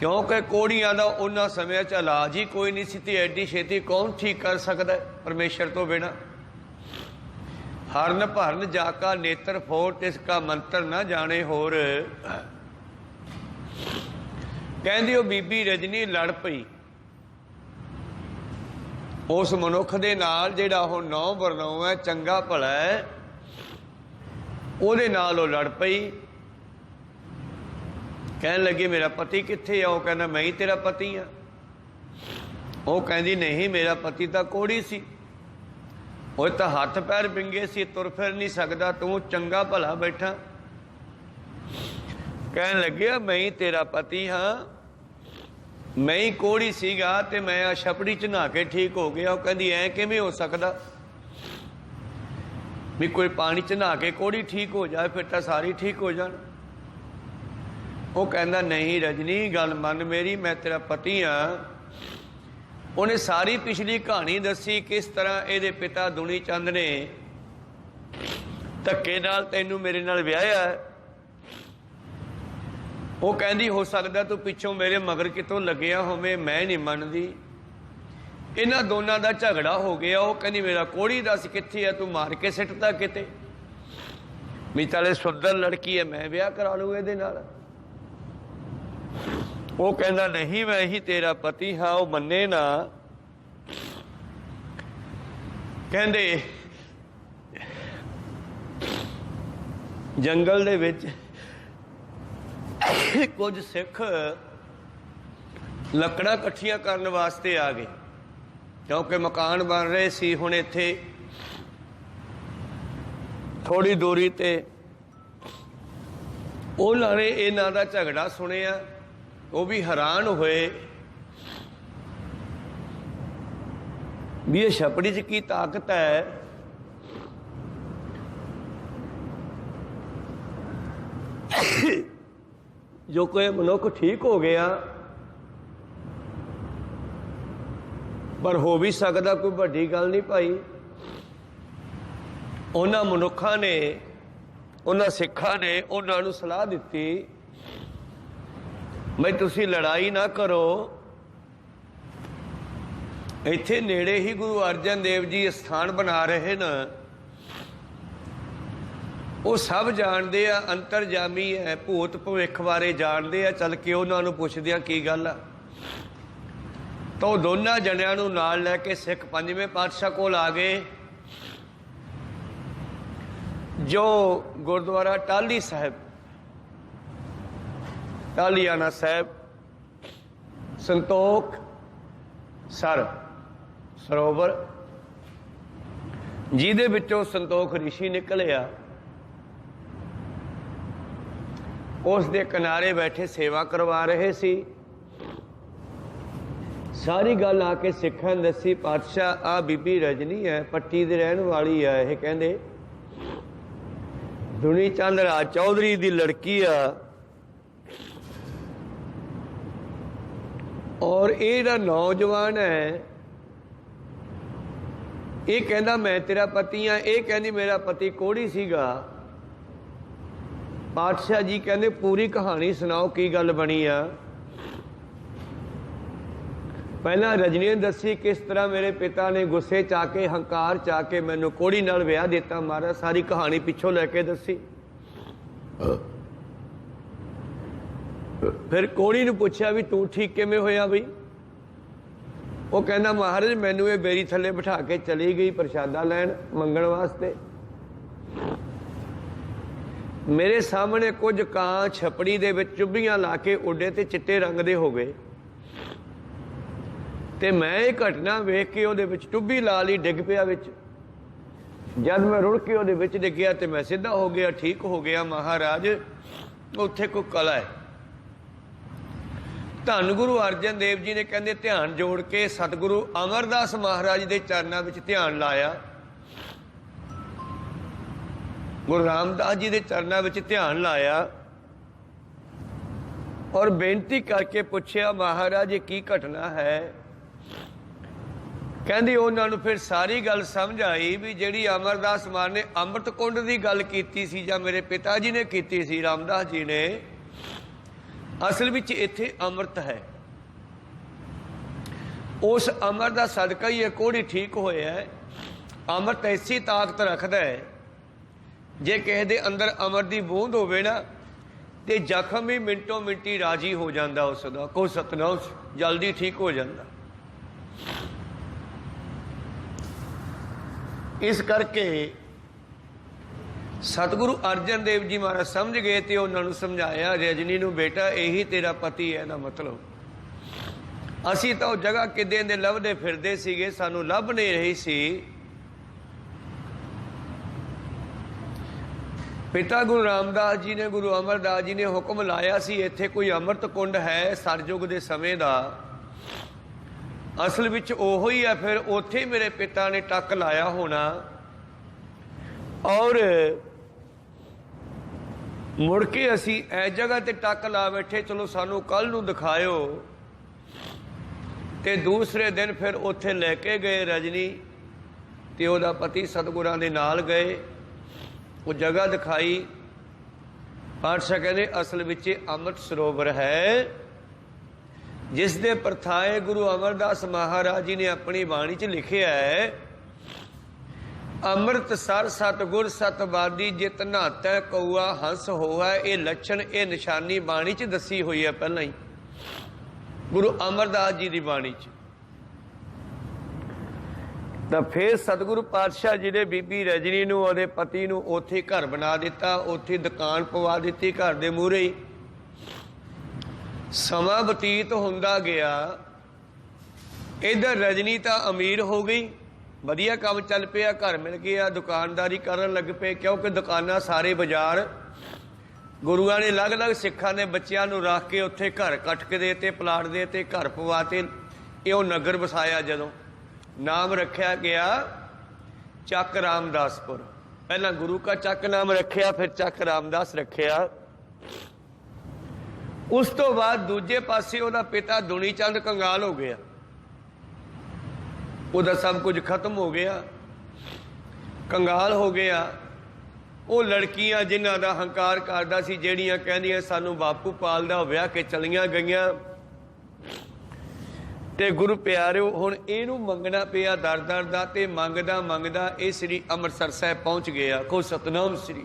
ਕਿਉਂਕਿ ਕੋਹੜੀਆਂ ਦਾ ਉਹਨਾਂ ਸਮਿਆਂ 'ਚ ਇਲਾਜ ਹੀ ਕੋਈ ਨਹੀਂ ਸੀ ਤੇ ਐਡੀ ਛੇਤੀ ਕੌਣ ਠੀਕ ਕਰ ਸਕਦਾ ਪਰਮੇਸ਼ਰ ਤੋਂ ਬਿਨਾਂ। ਹਰਨ ਭਰਨ ਜਾਕਾ ਨੇਤਰ ਫੋਟ, ਇਸਕਾ ਮੰਤਰ ਨਾ ਜਾਣੇ ਹੋਰ। ਕਹਿੰਦੀ ਉਹ ਬੀਬੀ ਰਜਨੀ ਲੜ ਪਈ ਉਸ ਮਨੁੱਖ ਦੇ ਨਾਲ ਜਿਹੜਾ ਉਹ 9x9 ਹੈ, ਚੰਗਾ ਭਲਾ ਹੈ, ਉਹਦੇ ਨਾਲ ਉਹ ਲੜ ਪਈ। ਕਹਿਣ ਲੱਗੇ ਮੇਰਾ ਪਤੀ ਕਿੱਥੇ ਆ? ਉਹ ਕਹਿੰਦਾ ਮੈਂ ਹੀ ਤੇਰਾ ਪਤੀ ਆ। ਉਹ ਕਹਿੰਦੀ ਨਹੀਂ, ਮੇਰਾ ਪਤੀ ਤਾਂ ਕੋਹੜੀ ਸੀ, ਉਹ ਤਾਂ ਹੱਥ ਪੈਰ ਵਿੰਗੇ ਸੀ, ਤੁਰ ਫਿਰ ਨਹੀਂ ਸਕਦਾ, ਤੂੰ ਚੰਗਾ ਭਲਾ ਬੈਠਾ। ਕਹਿਣ ਲੱਗਿਆ ਮੈਂ ਹੀ ਤੇਰਾ ਪਤੀ ਹਾਂ, ਮੈਂ ਹੀ ਕੋਹੜੀ ਸੀਗਾ ਤੇ ਮੈਂ ਆ ਛਪੜੀ 'ਚ ਨਹਾ ਕੇ ਠੀਕ ਹੋ ਗਿਆ। ਉਹ ਕਹਿੰਦੀ ਐਂ ਕਿਵੇਂ ਹੋ ਸਕਦਾ ਵੀ ਕੋਈ ਪਾਣੀ 'ਚ ਨਹਾ ਕੇ ਕੋਹੜੀ ਠੀਕ ਹੋ ਜਾਏ, ਫਿਰ ਤਾਂ ਸਾਰੀ ਠੀਕ ਹੋ ਜਾਣ। ਉਹ ਕਹਿੰਦਾ ਨਹੀਂ ਰਜਨੀ, ਗੱਲ ਮੰਨ ਮੇਰੀ, ਮੈਂ ਤੇਰਾ ਪਤੀ ਹਾਂ। ਉਹਨੇ ਸਾਰੀ ਪਿਛਲੀ ਕਹਾਣੀ ਦੱਸੀ, ਕਿਸ ਤਰ੍ਹਾਂ ਇਹਦੇ ਪਿਤਾ ਦੁਨੀ ਚੰਦ ਨੇ ਧੱਕੇ ਨਾਲ ਤੈਨੂੰ ਮੇਰੇ ਨਾਲ ਵਿਆਹਿਆ। ਉਹ ਕਹਿੰਦੀ ਹੋ ਸਕਦਾ ਤੂੰ ਪਿੱਛੋਂ ਮੇਰੇ ਮਗਰ ਕਿਤੋਂ ਲੱਗਿਆ ਹੋਵੇਂ, ਮੈਂ ਨਹੀਂ ਮੰਨਦੀ। ਇਹਨਾਂ ਦੋਨਾਂ ਦਾ ਝਗੜਾ ਹੋ ਗਿਆ। ਉਹ ਕਹਿੰਦੀ ਮੇਰਾ ਕੋਹੜੀ ਦੱਸ ਕਿੱਥੇ ਆ, ਤੂੰ ਮਾਰ ਕੇ ਸਿੱਟਦਾ ਕਿਤੇ, ਵੀ ਚੱਲ ਸੁੰਦਰ ਲੜਕੀ ਹੈ, ਮੈਂ ਵਿਆਹ ਕਰਾ ਲੂ ਇਹਦੇ ਨਾਲ। ਉਹ ਕਹਿੰਦਾ ਨਹੀਂ, ਮੈਂ ਹੀ ਤੇਰਾ ਪਤੀ ਹਾਂ। ਉਹ ਮੰਨੇ ਨਾ। ਕਹਿੰਦੇ ਜੰਗਲ ਦੇ ਵਿੱਚ ਕੁਝ ਸਿੱਖ ਲੱਕੜਾਂ ਇਕੱਠੀਆਂ ਕਰਨ ਵਾਸਤੇ ਆ ਗਏ, ਕਿਉਂਕਿ ਮਕਾਨ ਬਣ ਰਹੇ ਸੀ। ਹੁਣ ਇੱਥੇ ਥੋੜ੍ਹੀ ਦੂਰੀ ਤੇ ਉਹਨਾਂ ਨੇ ਇਹਨਾਂ ਦਾ ਝਗੜਾ ਸੁਣਿਆ। ਉਹ ਵੀ ਹੈਰਾਨ ਹੋਏ ਵੀ ਇਹ ਛਪੜੀ 'ਚ ਕੀ ਤਾਕਤ ਹੈ। ਜੋ ਕੋਈ ਮਨੁੱਖ ਠੀਕ ਹੋ ਗਿਆ, ਪਰ ਹੋ ਵੀ ਸਕਦਾ ਕੋਈ ਵੱਡੀ ਗੱਲ ਨਹੀਂ ਭਾਈ। ਉਹਨਾਂ ਮਨੁੱਖਾਂ ਨੇ, ਉਹਨਾਂ ਸਿੱਖਾਂ ਨੇ ਉਹਨਾਂ ਨੂੰ ਸਲਾਹ ਦਿੱਤੀ ਬਈ ਤੁਸੀਂ ਲੜਾਈ ਨਾ ਕਰੋ, ਇੱਥੇ ਨੇੜੇ ਹੀ ਗੁਰੂ ਅਰਜਨ ਦੇਵ ਜੀ ਸਥਾਨ ਬਣਾ ਰਹੇ ਨੇ, ਉਹ ਸਭ ਜਾਣਦੇ ਆ, ਅੰਤਰਜਾਮੀ ਹੈ, ਭੂਤ ਭਵਿੱਖ ਬਾਰੇ ਜਾਣਦੇ ਆ। ਚੱਲ ਕੇ ਉਹਨਾਂ ਨੂੰ ਪੁੱਛਦੇ ਆ ਕੀ ਗੱਲ ਆ। ਤਾਂ ਉਹ ਦੋਨਾਂ ਜਣਿਆਂ ਨੂੰ ਨਾਲ ਲੈ ਕੇ ਸਿੱਖ ਪੰਜਵੇਂ ਪਾਤਸ਼ਾਹ ਕੋਲ ਆ ਗਏ, ਜੋ ਗੁਰਦੁਆਰਾ ਟਾਹਲੀ ਸਾਹਿਬ, ਟਾਹਲੀਆਣਾ ਸਾਹਿਬ, ਸੰਤੋਖ ਸਰੋਵਰ, ਜਿਹਦੇ ਵਿੱਚੋਂ ਸੰਤੋਖ ਰਿਸ਼ੀ ਨਿਕਲਿਆ, ਉਸ ਦੇ ਕਿਨਾਰੇ ਬੈਠੇ ਸੇਵਾ ਕਰਵਾ ਰਹੇ ਸੀ। ਸਾਰੀ ਗੱਲ ਆ ਕੇ ਸਿੱਖਾਂ ਨੇ ਦੱਸੀ, ਪਾਤਸ਼ਾਹ ਆ ਬੀਬੀ ਰਜਨੀ ਹੈ, ਪੱਟੀ ਦੇ ਰਹਿਣ ਵਾਲੀ ਆ। ਇਹ ਕਹਿੰਦੇ ਦੁਨੀ ਚੰਦ ਰਾਜ ਚੌਧਰੀ ਦੀ ਲੜਕੀ ਆ, ਔਰ ਇਹ ਜਿਹੜਾ ਨੌਜਵਾਨ ਹੈ ਇਹ ਕਹਿੰਦਾ ਮੈਂ ਤੇਰਾ ਪਤੀ ਆ, ਇਹ ਕਹਿੰਦੀ ਮੇਰਾ ਪਤੀ ਕੋਹੜੀ ਸੀਗਾ। ਪਾਤਸ਼ਾਹ ਜੀ ਕਹਿੰਦੇ ਪੂਰੀ ਕਹਾਣੀ ਸੁਣਾਓ, ਕੀ ਗੱਲ ਬਣੀ ਆ। ਪਹਿਲਾਂ ਰਜਨੀ ਨੇ ਦੱਸੀ ਕਿਸ ਤਰ੍ਹਾਂ ਮੇਰੇ ਪਿਤਾ ਨੇ ਗੁੱਸੇ ਚ ਆ ਕੇ, ਹੰਕਾਰ ਚ ਆ ਕੇ ਮੈਨੂੰ ਕੋਹੜੀ ਨਾਲ ਵਿਆਹ ਦਿੱਤਾ। ਮਹਾਰਾਜ ਸਾਰੀ ਕਹਾਣੀ ਪਿੱਛੋਂ ਲੈ ਕੇ ਦੱਸੀ। ਫਿਰ ਕੋਹੜੀ ਨੂੰ ਪੁੱਛਿਆ ਵੀ ਤੂੰ ਠੀਕ ਕਿਵੇਂ ਹੋਇਆ ਬਈ। ਉਹ ਕਹਿੰਦਾ ਮਹਾਰਾਜ ਮੈਨੂੰ ਇਹ ਬੇਰੀ ਥੱਲੇ ਬਿਠਾ ਕੇ ਚਲੀ ਗਈ ਪ੍ਰਸ਼ਾਦਾ ਲੈਣ ਮੰਗਣ ਵਾਸਤੇ। ਮੇਰੇ ਸਾਹਮਣੇ ਕੁਝ ਕਾਂ ਛਪੜੀ ਦੇ ਵਿੱਚ ਚੁੱਭੀਆਂ ਲਾ ਕੇ ਉੱਡੇ ਤੇ ਚਿੱਟੇ ਰੰਗ ਦੇ ਹੋ ਗਏ, ਤੇ ਮੈਂ ਇਹ ਘਟਨਾ ਵੇਖ ਕੇ ਉਹਦੇ ਵਿੱਚ ਟੁੱਭੀ ਲਾ ਲਈ, ਡਿੱਗ ਪਿਆ ਵਿੱਚ। ਜਦ ਮੈਂ ਰੁੜ ਕੇ ਉਹਦੇ ਵਿੱਚ ਡਿੱਗਿਆ ਤੇ ਮੈਂ ਸਿੱਧਾ ਹੋ ਗਿਆ, ਠੀਕ ਹੋ ਗਿਆ। ਮਹਾਰਾਜ ਉੱਥੇ ਕੋਈ ਕਲਾ ਹੈ। ਧੰਨ ਗੁਰੂ ਅਰਜਨ ਦੇਵ ਜੀ ਨੇ ਕਹਿੰਦੇ ਧਿਆਨ ਜੋੜ ਕੇ ਸਤਿਗੁਰੂ ਅਮਰਦਾਸ ਮਹਾਰਾਜ ਦੇ ਚਰਨਾਂ ਵਿੱਚ ਧਿਆਨ ਲਾਇਆ, ਗੁਰੂ ਰਾਮਦਾਸ ਜੀ ਦੇ ਚਰਨਾਂ ਵਿੱਚ ਧਿਆਨ ਲਾਇਆ, ਔਰ ਬੇਨਤੀ ਕਰਕੇ ਪੁੱਛਿਆ ਮਹਾਰਾਜ ਇਹ ਕੀ ਘਟਨਾ ਹੈ। ਕਹਿੰਦੀ ਉਹਨਾਂ ਨੂੰ ਫਿਰ ਸਾਰੀ ਗੱਲ ਸਮਝ ਆਈ ਵੀ ਜਿਹੜੀ ਅਮਰਦਾਸ ਮਾਨ ਨੇ ਅੰਮ੍ਰਿਤ ਕੁੰਡ ਦੀ ਗੱਲ ਕੀਤੀ ਸੀ, ਜਾਂ ਮੇਰੇ ਪਿਤਾ ਜੀ ਨੇ ਕੀਤੀ ਸੀ ਰਾਮਦਾਸ ਜੀ ਨੇ, ਅਸਲ ਵਿੱਚ ਇੱਥੇ ਅੰਮ੍ਰਿਤ ਹੈ। ਉਸ ਅੰਮ੍ਰਿਤ ਦਾ ਸਦਕਾ ਹੀ ਇਹ ਕੋਹੜੀ ਠੀਕ ਹੋਇਆ ਹੈ। ਅੰਮ੍ਰਿਤ ਐਸੀ ਤਾਕਤ ਰੱਖਦਾ ਹੈ, ਜੇ ਕਿਸੇ ਦੇ ਅੰਦਰ ਅੰਮ੍ਰਿਤ ਦੀ ਬੂੰਦ ਹੋਵੇ ਨਾ ਤੇ ਜ਼ਖਮ ਵੀ ਮਿੰਟੋ ਮਿੰਟੀ ਰਾਜੀ ਹੋ ਜਾਂਦਾ, ਉਸ ਦਾ ਕੋਈ ਸਤਨਾਮ ਜਲਦੀ ਠੀਕ ਹੋ ਜਾਂਦਾ। ਇਸ ਕਰਕੇ ਸਤਿਗੁਰੂ ਅਰਜਨ ਦੇਵ ਜੀ ਮਹਾਰਾਜ ਸਮਝ ਗਏ ਤੇ ਉਹਨਾਂ ਨੂੰ ਸਮਝਾਇਆ, ਰਜਨੀ ਨੂੰ ਬੇਟਾ ਇਹੀ ਤੇਰਾ ਪਤੀ ਹੈ। ਨਾ ਮਤਲਬ ਅਸੀਂ ਤਾਂ ਉਹ ਜਗ੍ਹਾ ਕਿਤੇ ਦੇ ਲੱਭਦੇ ਫਿਰਦੇ ਸੀਗੇ, ਸਾਨੂੰ ਲੱਭ ਨਹੀਂ ਰਹੀ ਸੀ। ਪਿਤਾ ਗੁਰੂ ਰਾਮਦਾਸ ਜੀ ਨੇ, ਗੁਰੂ ਅਮਰਦਾਸ ਜੀ ਨੇ ਹੁਕਮ ਲਾਇਆ ਸੀ ਇੱਥੇ ਕੋਈ ਅੰਮ੍ਰਿਤ ਕੁੰਡ ਹੈ ਸਰਯੁਗ ਦੇ ਸਮੇਂ ਦਾ। ਅਸਲ ਵਿੱਚ ਉਹੋ ਹੀ ਹੈ। ਫਿਰ ਉੱਥੇ ਮੇਰੇ ਪਿਤਾ ਨੇ ਟੱਕ ਲਾਇਆ ਹੋਣਾ, ਔਰ ਮੁੜ ਕੇ ਅਸੀਂ ਇਸ ਜਗ੍ਹਾ ਤੇ ਟੱਕ ਲਾ ਬੈਠੇ, ਚਲੋ ਸਾਨੂੰ ਕੱਲ ਨੂੰ ਦਿਖਾਇਓ। ਤੇ ਦੂਸਰੇ ਦਿਨ ਫਿਰ ਉੱਥੇ ਲੈ ਕੇ ਗਏ ਰਜਨੀ ਤੇ ਉਹਦਾ ਪਤੀ ਸਤਿਗੁਰਾਂ ਦੇ ਨਾਲ ਗਏ, ਉਹ ਜਗ੍ਹਾ ਦਿਖਾਈ। ਪਾਤਸ਼ਾਹ ਕਹਿੰਦੇ ਅਸਲ ਵਿੱਚ ਅੰਮ੍ਰਿਤ ਸਰੋਵਰ ਹੈ, ਜਿਸ ਦੇ ਪ੍ਰਥਾਏ ਗੁਰੂ ਅਮਰਦਾਸ ਮਹਾਰਾਜ ਜੀ ਨੇ ਆਪਣੀ ਬਾਣੀ 'ਚ ਲਿਖਿਆ ਹੈ, ਅੰਮ੍ਰਿਤ ਸਰ ਸਤਿਗੁਰ ਸਤਿਵਾਦੀ ਜਿਤ ਨਹਾਤੈ ਕਊਆ ਹੰਸ ਹੋਆ। ਇਹ ਲੱਛਣ, ਇਹ ਨਿਸ਼ਾਨੀ ਬਾਣੀ 'ਚ ਦੱਸੀ ਹੋਈ ਹੈ ਪਹਿਲਾਂ ਹੀ, ਗੁਰੂ ਅਮਰਦਾਸ ਜੀ ਦੀ ਬਾਣੀ 'ਚ। ਤਾਂ ਫਿਰ ਸਤਿਗੁਰੂ ਪਾਤਸ਼ਾਹ ਜੀ ਨੇ ਬੀਬੀ ਰਜਨੀ ਨੂੰ, ਉਹਦੇ ਪਤੀ ਨੂੰ ਉੱਥੇ ਘਰ ਬਣਾ ਦਿੱਤਾ, ਉੱਥੇ ਦੁਕਾਨ ਪਵਾ ਦਿੱਤੀ ਘਰ ਦੇ ਮੂਹਰੇ ਹੀ। ਸਮਾਂ ਬਤੀਤ ਹੁੰਦਾ ਗਿਆ, ਇੱਧਰ ਰਜਨੀ ਤਾਂ ਅਮੀਰ ਹੋ ਗਈ, ਵਧੀਆ ਕੰਮ ਚੱਲ ਪਿਆ, ਘਰ ਮਿਲ ਗਿਆ, ਦੁਕਾਨਦਾਰੀ ਕਰਨ ਲੱਗ ਪਏ। ਕਿਉਂਕਿ ਦੁਕਾਨਾਂ ਸਾਰੇ ਬਾਜ਼ਾਰ ਗੁਰੂਆਂ ਨੇ ਅਲੱਗ-ਅਲੱਗ ਸਿੱਖਾਂ ਦੇ ਬੱਚਿਆਂ ਨੂੰ ਰੱਖ ਕੇ ਉੱਥੇ ਘਰ ਕੱਟ ਕੇ ਦੇ ਤੇ, ਪਲਾਟ ਦੇ ਤੇ, ਘਰ ਪਵਾ ਤੇ। ਇਹ ਉਹ ਨਗਰ ਵਸਾਇਆ, ਜਦੋਂ ਨਾਮ ਰੱਖਿਆ ਗਿਆ ਚੱਕ ਰਾਮਦਾਸਪੁਰ। ਪਹਿਲਾਂ ਗੁਰੂ ਕਾ ਚੱਕ ਨਾਮ ਰੱਖਿਆ, ਫਿਰ ਚੱਕ ਰਾਮਦਾਸ ਰੱਖਿਆ। ਉਸ ਤੋਂ ਬਾਅਦ ਦੂਜੇ ਪਾਸੇ ਉਹਦਾ ਪਿਤਾ ਦੁਨੀ ਚੰਦ ਕੰਗਾਲ ਹੋ ਗਿਆ, ਉਹਦਾ ਸਭ ਕੁਝ ਖਤਮ ਹੋ ਗਿਆ, ਕੰਗਾਲ ਹੋ ਗਿਆ। ਉਹ ਲੜਕੀਆਂ ਜਿਨ੍ਹਾਂ ਦਾ ਹੰਕਾਰ ਕਰਦਾ ਸੀ, ਜਿਹੜੀਆਂ ਕਹਿੰਦੀਆਂ ਸਾਨੂੰ ਬਾਪੂ ਪਾਲਦਾ, ਉਹ ਵਿਆਹ ਕੇ ਚਲੀਆਂ ਗਈਆਂ। ਤੇ ਗੁਰੂ ਪਿਆਰਿਓ ਹੁਣ ਇਹਨੂੰ ਮੰਗਣਾ ਪਿਆ ਦਰ ਦਰ ਦਾ, ਤੇ ਮੰਗਦਾ ਮੰਗਦਾ ਇਹ ਸ੍ਰੀ ਅੰਮ੍ਰਿਤਸਰ ਸਾਹਿਬ ਪਹੁੰਚ ਗਿਆ। ਕੋ ਸਤਨਾਮ ਸ੍ਰੀ।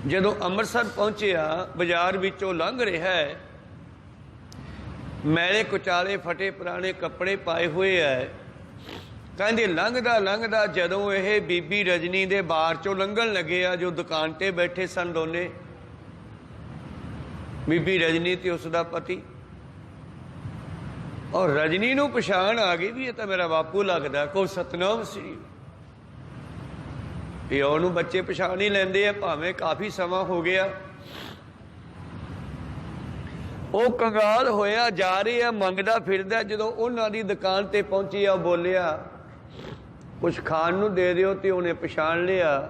ਜਦੋਂ ਅੰਮ੍ਰਿਤਸਰ ਪਹੁੰਚਿਆ, ਬਾਜ਼ਾਰ ਵਿੱਚੋਂ ਲੰਘ ਰਿਹਾ ਹੈ, ਮੈਲੇ ਕੁਚਾਲੇ ਫਟੇ ਪੁਰਾਣੇ ਕੱਪੜੇ ਪਾਏ ਹੋਏ ਹੈ। ਕਹਿੰਦੇ ਲੰਘਦਾ ਲੰਘਦਾ ਜਦੋਂ ਇਹ ਬੀਬੀ ਰਜਨੀ ਦੇ ਬਾਰ ਚੋਂ ਲੰਘਣ ਲੱਗੇ ਆ, ਜੋ ਦੁਕਾਨ ਤੇ ਬੈਠੇ ਸਨ ਦੋਨੇ, ਬੀਬੀ ਰਜਨੀ ਤੇ ਉਸ ਦਾ ਪਤੀ, ਔਰ ਰਜਨੀ ਨੂੰ ਪਛਾਣ ਆ ਗਈ ਵੀ ਇਹ ਤਾਂ ਮੇਰਾ ਬਾਪੂ ਲੱਗਦਾ। ਕੋ ਸਤਨਾਮ ਸ੍ਰੀ, ਪਿਓ ਨੂੰ ਬੱਚੇ ਪਛਾਣ ਹੀ ਲੈਂਦੇ ਆ, ਭਾਵੇਂ ਕਾਫੀ ਸਮਾਂ ਹੋ ਗਿਆ। ਉਹ ਕੰਗਾਲ ਹੋਇਆ ਜਾ ਰਿਹਾ, ਮੰਗਦਾ ਫਿਰਦਾ। ਜਦੋਂ ਉਹਨਾਂ ਦੀ ਦੁਕਾਨ ਤੇ ਪਹੁੰਚਿਆ, ਬੋਲਿਆ ਕੁਛ ਖਾਣ ਨੂੰ ਦੇ ਦਿਓ, ਤੇ ਉਹਨੇ ਪਛਾਣ ਲਿਆ।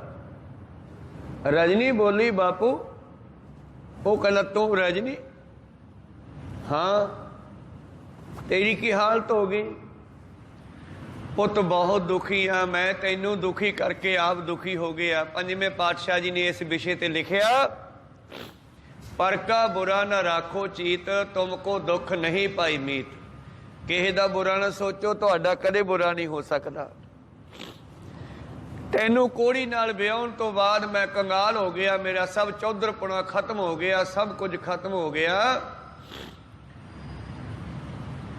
ਰਜਨੀ ਬੋਲੀ ਬਾਪੂ। ਉਹ ਕਹਿੰਦਾ ਤੂੰ ਰਜਨੀ? ਹਾਂ। ਤੇਰੀ ਕੀ ਹਾਲਤ ਹੋ ਗਈ? ਪੁੱਤ ਬਹੁਤ ਦੁਖੀ ਆ ਮੈਂ, ਤੈਨੂੰ ਦੁਖੀ ਕਰਕੇ ਆਪ ਦੁਖੀ ਹੋ ਗਿਆ। ਪੰਜਵੇਂ ਪਾਤਸ਼ਾਹ ਜੀ ਨੇ ਇਸ ਵਿਸ਼ੇ ਤੇ ਲਿਖਿਆ, ਪਰ ਕਾ ਬੁਰਾ ਨਾ ਰਾਖੋ ਚੀਤ, ਤੁਮ ਕੋ ਦੁੱਖ ਨਹੀਂ ਪਾਈ ਮੀਤ। ਕਿਸੇ ਦਾ ਬੁਰਾ ਨਾ ਸੋਚੋ, ਤੁਹਾਡਾ ਕਦੇ ਬੁਰਾ ਨਹੀਂ ਹੋ ਸਕਦਾ। ਤੈਨੂੰ ਕੋੜੀ ਨਾਲ ਵਿਆਹਣ ਤੋਂ ਬਾਅਦ ਮੈਂ ਕੰਗਾਲ ਹੋ ਗਿਆ, ਮੇਰਾ ਸਭ ਚੌਧਰਪੁਣਾ ਖਤਮ ਹੋ ਗਿਆ, ਸਭ ਕੁਝ ਖਤਮ ਹੋ ਗਿਆ।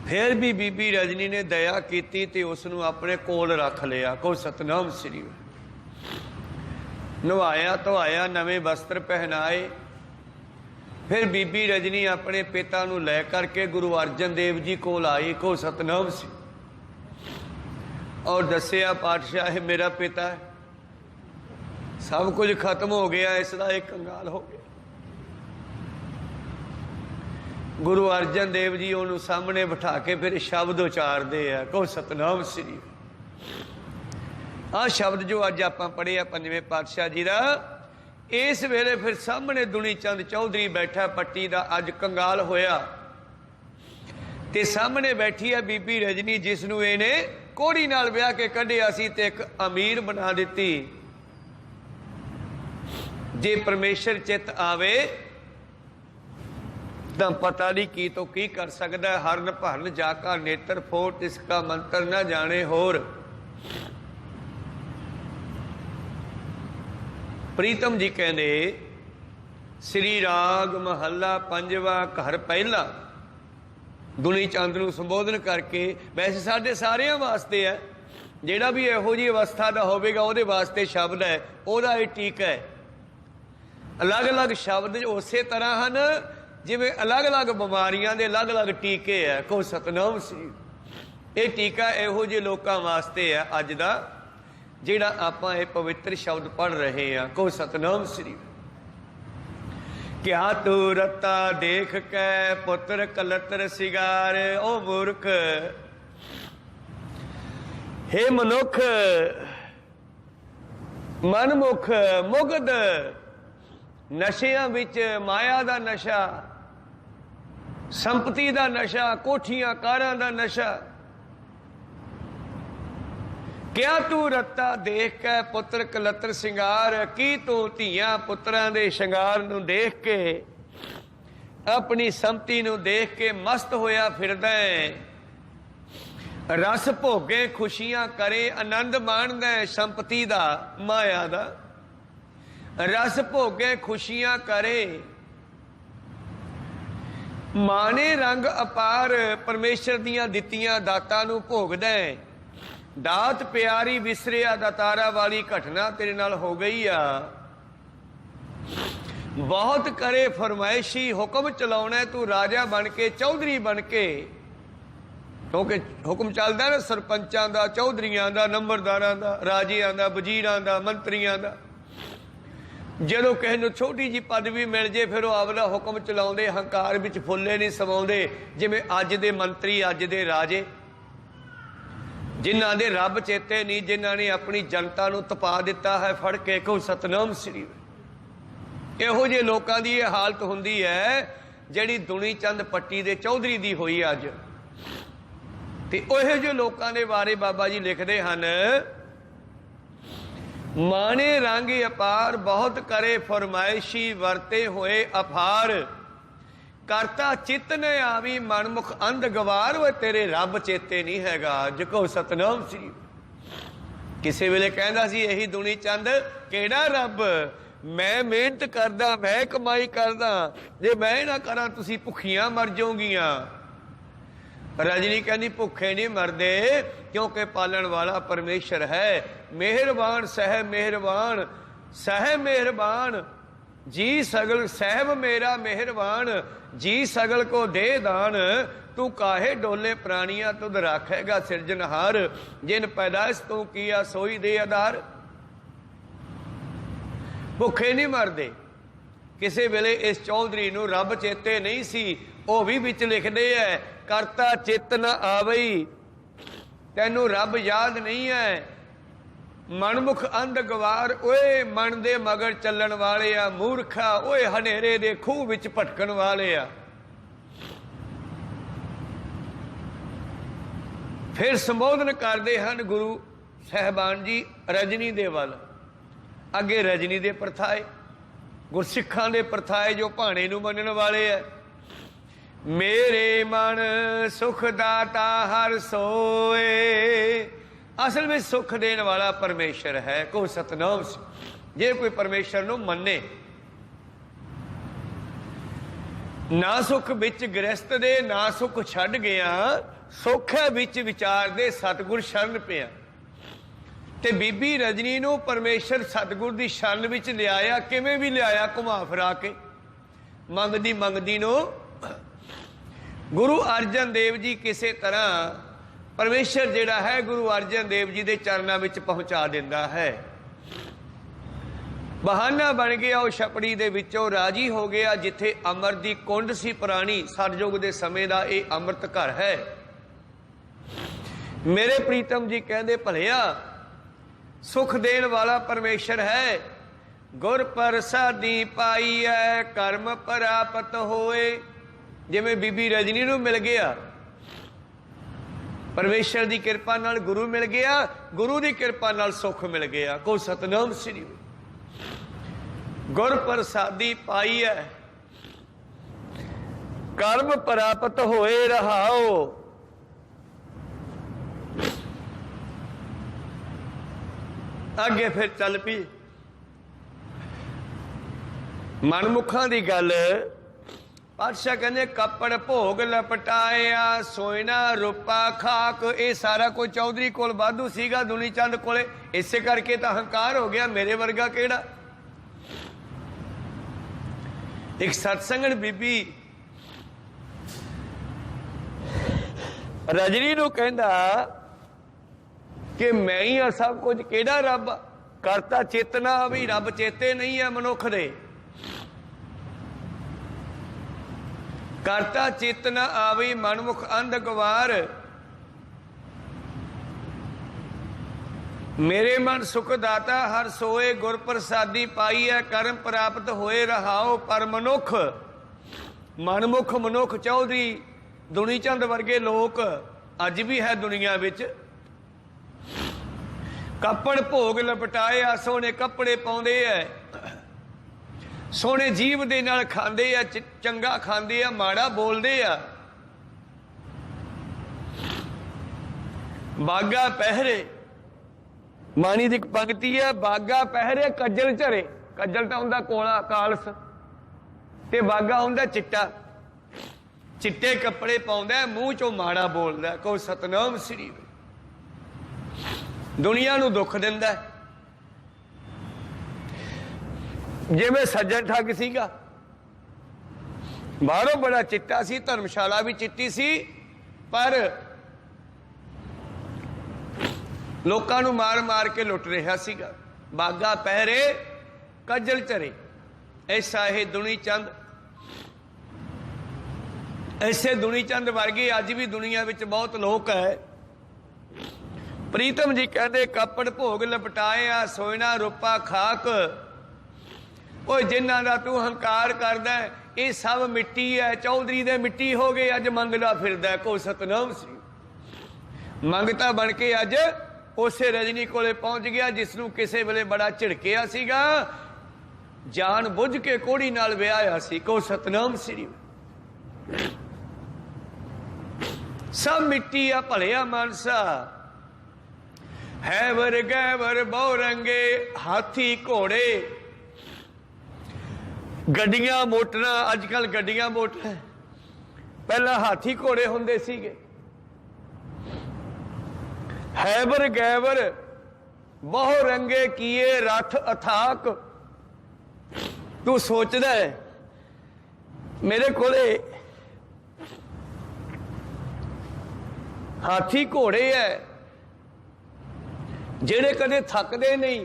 ਫਿਰ ਵੀ ਬੀਬੀ ਰਜਨੀ ਨੇ ਦਇਆ ਕੀਤੀ ਤੇ ਉਸ ਨੂੰ ਆਪਣੇ ਕੋਲ ਰੱਖ ਲਿਆ। ਕੋ ਸਤਨਾਮ ਸ੍ਰੀ। ਨਵਾਇਆ ਧਵਾਇਆ, ਨਵੇਂ ਵਸਤਰ ਪਹਿਨਾਏ। ਫਿਰ ਬੀਬੀ ਰਜਨੀ ਆਪਣੇ ਪਿਤਾ ਨੂੰ ਲੈ ਕਰਕੇ ਗੁਰੂ ਅਰਜਨ ਦੇਵ ਜੀ ਕੋਲ ਆਈ। ਕੋ ਸਤਨਾਮ ਸ੍ਰੀ। ਔਰ ਦੱਸਿਆ ਪਾਤਸ਼ਾਹ ਇਹ ਮੇਰਾ ਪਿਤਾ ਹੈ, ਸਭ ਕੁਝ ਖਤਮ ਹੋ ਗਿਆ, ਇਸ ਦਾ ਇੱਕ ਕੰਗਾਲ ਹੋ ਗਿਆ। ਗੁਰੂ ਅਰਜਨ ਦੇਵ ਜੀ ਉਹਨੂੰ ਸਾਹਮਣੇ ਬਿਠਾ ਕੇ ਫਿਰ ਸ਼ਬਦ ਉਚਾਰਦੇ ਆ। ਕੋ ਸਤਨਾਮ ਸ੍ਰੀ। ਆਹ ਸ਼ਬਦ ਜੋ ਅੱਜ ਆਪਾਂ ਪੜ੍ਹਿਆ ਪੰਜਵੇਂ ਪਾਤਸ਼ਾਹ ਜੀ ਦਾ, ਇਸ ਵੇਲੇ ਫਿਰ ਸਾਹਮਣੇ ਦੁਨੀ ਚੰਦ ਚੌਧਰੀ ਬੈਠਾ ਪੱਟੀ ਦਾ, ਅੱਜ ਕੰਗਾਲ ਹੋਇਆ, ਤੇ ਸਾਹਮਣੇ ਬੈਠੀ ਆ ਬੀਬੀ ਰਜਨੀ, ਜਿਸ ਨੂੰ ਇਹਨੇ ਕੋੜੀ ਨਾਲ ਵਿਆਹ ਕੇ ਕੱਢਿਆ ਸੀ ਤੇ ਇੱਕ ਅਮੀਰ ਬਣਾ ਦਿੱਤੀ। ਜੇ ਪਰਮੇਸ਼ਰ ਚਿੱਤ ਆਵੇ ਤਾਂ ਪਤਾ ਨਹੀਂ ਕੀ ਤੋਂ ਕੀ ਕਰ ਸਕਦਾ। ਹਰਨ ਭਰਨ ਜਾ ਕਾ ਨੇਤਰ ਫੋਟ, ਇਸ ਕਾ ਮੰਤਰ ਨਾ ਜਾਣੇ ਹੋਰ। ਪ੍ਰੀਤਮ ਜੀ ਕਹਿੰਦੇ ਸ੍ਰੀ ਰਾਗ ਮਹੱਲਾ ਪੰਜਵਾਂ ਘਰ ਪਹਿਲਾ, ਦੁਨੀ ਚੰਦ ਨੂੰ ਸੰਬੋਧਨ ਕਰਕੇ। ਵੈਸੇ ਸਾਡੇ ਸਾਰਿਆਂ ਵਾਸਤੇ ਹੈ, ਜਿਹੜਾ ਵੀ ਇਹੋ ਜਿਹੀ ਅਵਸਥਾ ਦਾ ਹੋਵੇਗਾ ਉਹਦੇ ਵਾਸਤੇ ਸ਼ਬਦ ਹੈ, ਉਹਦਾ ਇਹ ਟੀਕਾ ਹੈ। ਅਲੱਗ ਅਲੱਗ ਸ਼ਬਦ ਉਸੇ ਤਰ੍ਹਾਂ ਹਨ ਜਿਵੇਂ ਅਲੱਗ ਅਲੱਗ ਬਿਮਾਰੀਆਂ ਦੇ ਅਲੱਗ ਅਲੱਗ ਟੀਕੇ ਹੈ। ਕੋ ਸਤਨਾਮ ਸ੍ਰੀ। ਇਹ ਟੀਕਾ ਇਹੋ ਜਿਹੇ ਲੋਕਾਂ ਵਾਸਤੇ ਹੈ ਅੱਜ ਦਾ, ਜਿਹੜਾ ਆਪਾਂ ਇਹ ਪਵਿੱਤਰ ਸ਼ਬਦ ਪੜ੍ਹ ਰਹੇ ਹਾਂ। ਕੋ ਸਤਨਾਮ ਸ੍ਰੀ। ਕਿਆ ਤੂੰ ਰਤਾ ਦੇਖ ਕੇ ਪੁੱਤਰ ਕਲਤਰ ਸਿਗਾਰ। ਉਹ ਮੂਰਖ, ਹੇ ਮਨੁੱਖ, ਮਨਮੁਖ, ਮੁਗਧ, ਨਸ਼ਿਆਂ ਵਿੱਚ ਮਾਇਆ ਦਾ ਨਸ਼ਾ, ਸੰਪਤੀ ਦਾ ਨਸ਼ਾ, ਕੋਠੀਆਂ ਕਾਰਾਂ ਦਾ ਨਸ਼ਾ। ਕਿਆ ਤੂੰ ਰੱਤਾ ਦੇਖ ਕੇ ਪੁੱਤਰ ਕਲਤਰ ਸ਼ਿੰਗਾਰ। ਕੀ ਤੂੰ ਧੀਆਂ ਪੁੱਤਰਾਂ ਦੇ ਸ਼ਿੰਗਾਰ ਨੂੰ ਦੇਖ ਕੇ, ਆਪਣੀ ਸੰਪਤੀ ਨੂੰ ਦੇਖ ਕੇ ਮਸਤ ਹੋਇਆ ਫਿਰਦਾ ਹੈ। ਰਸ ਭੋਗੇ ਖੁਸ਼ੀਆਂ ਕਰੇ, ਆਨੰਦ ਮਾਣਦਾ ਸੰਪਤੀ ਦਾ, ਮਾਇਆ ਦਾ। ਰਸ ਭੋਗੇ ਖੁਸ਼ੀਆਂ ਕਰੇ, ਮਾਣੇ ਰੰਗ ਅਪਾਰ, ਪਰਮੇਸ਼ਰ ਦੀਆਂ ਦਿੱਤੀਆਂ ਦਾਤਾਂ ਨੂੰ ਭੋਗਦਾ ਹੈ। ਦਾਤ ਪਿਆਰੀ ਵਿਸਰਿਆ ਦਾਤਾਰਾ ਵਾਲੀ ਘਟਨਾ ਤੇਰੇ ਨਾਲ ਹੋ ਗਈ ਆ। ਬਹੁਤ ਕਰੇ ਫਰਮਾਇਸ਼ੀ, ਹੁਕਮ ਚਲਾਉਣਾ ਤੂੰ ਰਾਜਾ ਬਣ ਕੇ, ਚੌਧਰੀ ਬਣ ਕੇ। ਕਿਉਂਕਿ ਹੁਕਮ ਚੱਲਦਾ ਨਾ ਸਰਪੰਚਾਂ ਦਾ, ਚੌਧਰੀਆਂ ਦਾ, ਨੰਬਰਦਾਰਾਂ ਦਾ, ਰਾਜਿਆਂ ਦਾ, ਵਜ਼ੀਰਾਂ ਦਾ, ਮੰਤਰੀਆਂ ਦਾ। ਜਦੋਂ ਕਿਸੇ ਨੂੰ ਛੋਟੀ ਜਿਹੀ ਪਦਵੀ ਮਿਲ ਜੇ ਫਿਰ ਉਹ ਆਪਦਾ ਹੁਕਮ ਚਲਾਉਂਦੇ, ਹੰਕਾਰ ਵਿੱਚ ਫੁੱਲੇ ਨਹੀਂ ਸਮਾਉਂਦੇ। ਜਿਵੇਂ ਅੱਜ ਦੇ ਮੰਤਰੀ, ਅੱਜ ਦੇ ਰਾਜੇ, ਜਿਨ੍ਹਾਂ ਦੇ ਰੱਬ ਚੇਤੇ ਨਹੀਂ, ਜਿਨ੍ਹਾਂ ਨੇ ਆਪਣੀ ਜਨਤਾ ਨੂੰ ਤਪਾ ਦਿੱਤਾ ਹੈ ਫੜ ਕੇ। ਕਹੋ ਸਤਨਾਮ ਸ੍ਰੀ। ਇਹੋ ਜਿਹੇ ਲੋਕਾਂ ਦੀ ਇਹ ਹਾਲਤ ਹੁੰਦੀ ਹੈ ਜਿਹੜੀ ਦੁਨੀ ਚੰਦ ਪੱਟੀ ਦੇ ਚੌਧਰੀ ਦੀ ਹੋਈ ਅੱਜ। ਤੇ ਉਹੋ ਜਿਹੇ ਲੋਕਾਂ ਦੇ ਬਾਰੇ ਬਾਬਾ ਜੀ ਲਿਖਦੇ ਹਨ, ਮਾਣੇ ਰੰਗ ਅਪਾਰ, ਬਹੁਤ ਕਰੇ ਫਰਮਾਇਸ਼ੀ, ਵਰਤੇ ਹੋਏ ਅਫਾਰ। ਕਰਤਾ ਚਿੱਤ ਨੇ ਆਵੀ, ਮਨਮੁਖ ਅੰਧ ਗਵਾਰ। ਵੇ ਤੇਰੇ ਰੱਬ ਚੇਤੇ ਨਹੀਂ ਹੈਗਾ। ਜਿਕੋ ਸਤਨਾਮ ਸ੍ਰੀ। ਕਿਸੇ ਵੇਲੇ ਕਹਿੰਦਾ ਸੀ ਇਹੀ ਦੁਨੀ ਚੰਦ, ਕਿਹੜਾ ਰੱਬ, मैं मेहनत करदा, मैं कमाई करदा, जे मैं ना करा तुसी भुखियां मर जाओगियां। रजनी कहनी भुखे नहीं मरदे, क्योंकि पालन वाला परमेश्वर है। मेहरबान सह मेहरबान, सह मेहरबान, जी सगल सहब मेरा मेहरबान, जी सगल को दे दान, तू काहे डोले प्राणियां तुध राखेगा सिरजनहार, जिन पैदाइश तू किया सोई दे आधार। भुखे नहीं मरदे। किसी वेले इस चौधरी नूं रब चेते नहीं सी, वह भी विच लिखदे है, करता चित न आवई, तैनू रब याद नहीं है, मनमुख अंध गवार, ओए मन दे मगर चलन वाले आ, मूर्खा ओए हनेरे दे खूह विच भटकन वाले आ। फिर संबोधन करते हैं गुरु साहबान जी रजनी दे वल। अगे रजनी दे परथाए, गुरसिखां दे परथाए जो भाणे नूं मनण वाले है। मेरे मन सुख दाता हर सोए, असल में सुख देन वाला परमेश्वर है। को सतनाम जे कोई परमेश्वर नूं मन्ने, ना सुख बिच गृहस्थ दे, ना सुख छड्ड गया, सुख है बिच विचार दे सतगुर शरण पिया। ते बीबी रजनी नूं परमेश्वर सतगुर दी शरण विच लियाया। किवें भी लियाया, घुमा फिरा के। मंगदी मंगदी नूं गुरु अर्जन देव जी किसी तरह परमेश्वर जिहड़ा है गुरु अर्जन देव जी दे चरनां विच पहुंचा दिंदा है। बहाना बन गया, वो छपड़ी दे विचों राजी हो गया, जिथे अमर दी कुंड सी पुरानी, सतयुग दे समय दा ये अमृत घर है। मेरे प्रीतम जी कहते भलिया सुख देन वाला परमेश्वर है। गुर प्रसादी पाई है, कर्म प्राप्त होए। जिवें बीबी रजनी नूं मिल गया, परमेश्वर की कृपा नाल गुरु मिल गया, गुरु की कृपा नाल सुख मिल गया। को सतनाम श्री गुर प्रसादी पाई है, कर्म प्राप्त होए रहाओ। अगे फिर चल पी मनमुखा की गल। पातशाह कहते कपड़ भोग लपटाया, सोयना रुपा खाक। ये सारा कोई चौधरी कोल वाधू सीगा, दुनी चंद कोले। इसे करके तो हंकार हो गया, मेरे वर्गा केड़ा। एक सत्संगण बीबी रजनी नूं कहंदा कि मैं ही सब कुछ, केड़ा रब करता चेतना भी, रब चेते नहीं है मनुख दे। करता चेतना आवी मनमुख अंध गवार। मेरे मन सुख दाता हर सोए, गुर प्रसादी पाई है, कर्म प्राप्त होए रहाओ। पर मनुख, मनमुख मनुख चौधरी दुनी चंद वर्गे लोग अज भी है दुनिया विच। कपड़ भोग लपटाए, सोने कपड़े पाउंदे है, सोने जीव दे नाल खांदे आ, चंगा खांदे आ, माड़ा बोलदे आ। बागा पहरे, मानी दी पंक्ति है, बागा पहरे कज्जल झरे। कज्जल तां हुंदा कोला कालस, ते बागा हुंदा चिट्टा। चिट्टे कपड़े पाउंदा, मूँह चों माड़ा बोलदा। को सतनाम श्री दुनिया नूं दुख दिंदा। जिवें सज्जन ठग सीगा, बाहरों बड़ा चिट्टा सी, धर्मशाला भी चिट्टी सी, पर लोकां नूं मार मार के लुट रहा सीगा। बागा पहरे कज्जल झरे। ऐसा है दुनी चंद। ऐसे दुनी चंद वर्गे अज भी दुनिया विच बहुत लोग है। प्रीतम जी कहते कपड़ भोग लपटाया, सोयना रुपा खाक। ओ जिन्हां दा तू हंकार करदा है, ये सब मिट्टी है। चौधरी दे मिट्टी हो गए, अज मंगदा फिरदा। को सतनाम श्री मंगता बन के अज उसे रजनी कोले पहुंच गया, जिसनों किसी वेले बड़ा झिड़किया सीगा, जान बुझ के कोड़ी नाल विआया सी। को सतनाम श्री सब मिट्टी आ भलिया मानसा। हैवर गैवर बहु रंगे, हाथी घोड़े ਗੱਡੀਆਂ ਮੋਟਰਾਂ, ਅੱਜ ਕੱਲ੍ਹ ਗੱਡੀਆਂ ਮੋਟਰਾਂ, ਪਹਿਲਾਂ ਹਾਥੀ ਘੋੜੇ ਹੁੰਦੇ ਸੀਗੇ। हैबर गैबर बहु रंगे किए रथ अथाक। तू सोचदा है मेरे कोले हाथी घोड़े है ਜਿਹੜੇ कदे थकदे नहीं।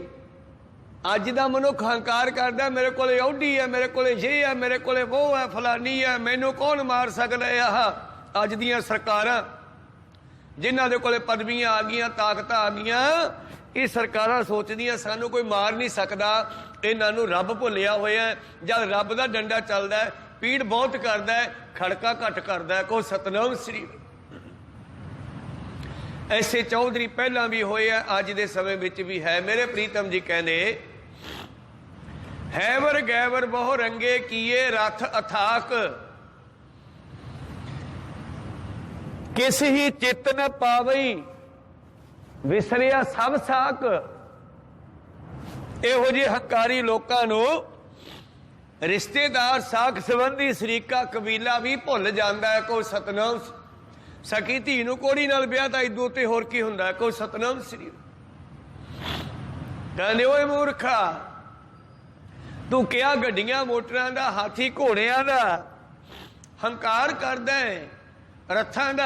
अज दा मनुख हंकार करदा मेरे कोले औडी है, मेरे कोले ये है, मेरे कोले वो है, फलानी है, मैनू कौन मार सकदा है। आह अज दियां सरकारां जिन्हां दे कोले पदवियां आ गईयां, ताकतां आ गईयां, ये सरकारां सोचदियां सानू कोई मार नहीं सकदा, इन्हां नू रब भुलिया होया। जद रब दा डंडा चलदा है पीड़ बहुत करदा है, खड़का घट करदा है। को सतनाम श्री। ऐसे चौधरी पहला भी होए, अज दे समय विच भी है। मेरे प्रीतम जी कहंदे हैवर गैवर बहु रंगे किए रथ अथाक। किस ही चित न पावई विसरिया सब साक। इहो ਜਿਹੇ ਹੰਕਾਰੀ ਲੋਕਾਂ ਨੂੰ ਰਿਸ਼ਤੇਦਾਰ, ਸਾਖ ਸੰਬੰਧੀ, ਸ਼ਰੀਕਾ, ਕਬੀਲਾ ਵੀ ਭੁੱਲ ਜਾਂਦਾ ਹੈ। ਕੋਈ ਸਤਨਾਮ ਸਕੀ ਧੀ ਨੂੰ ਕੋੜੀ ਨਾਲ ਵਿਆਹ ਤਾਂ ਇਦੋਂ ਤੇ ਹੋਰ ਕੀ ਹੁੰਦਾ। ਕੋਈ ਸਤਨਾਮ ਸ੍ਰੀ। ਕਹਿੰਦੇ ਓਏ ਮੂਰਖਾ, ਤੂੰ ਕਿਹਾ ਗੱਡੀਆਂ ਮੋਟਰਾਂ ਦਾ, ਹਾਥੀ ਘੋੜਿਆਂ ਦਾ ਹੰਕਾਰ ਕਰਦਾ ਹੈ, रथां दा।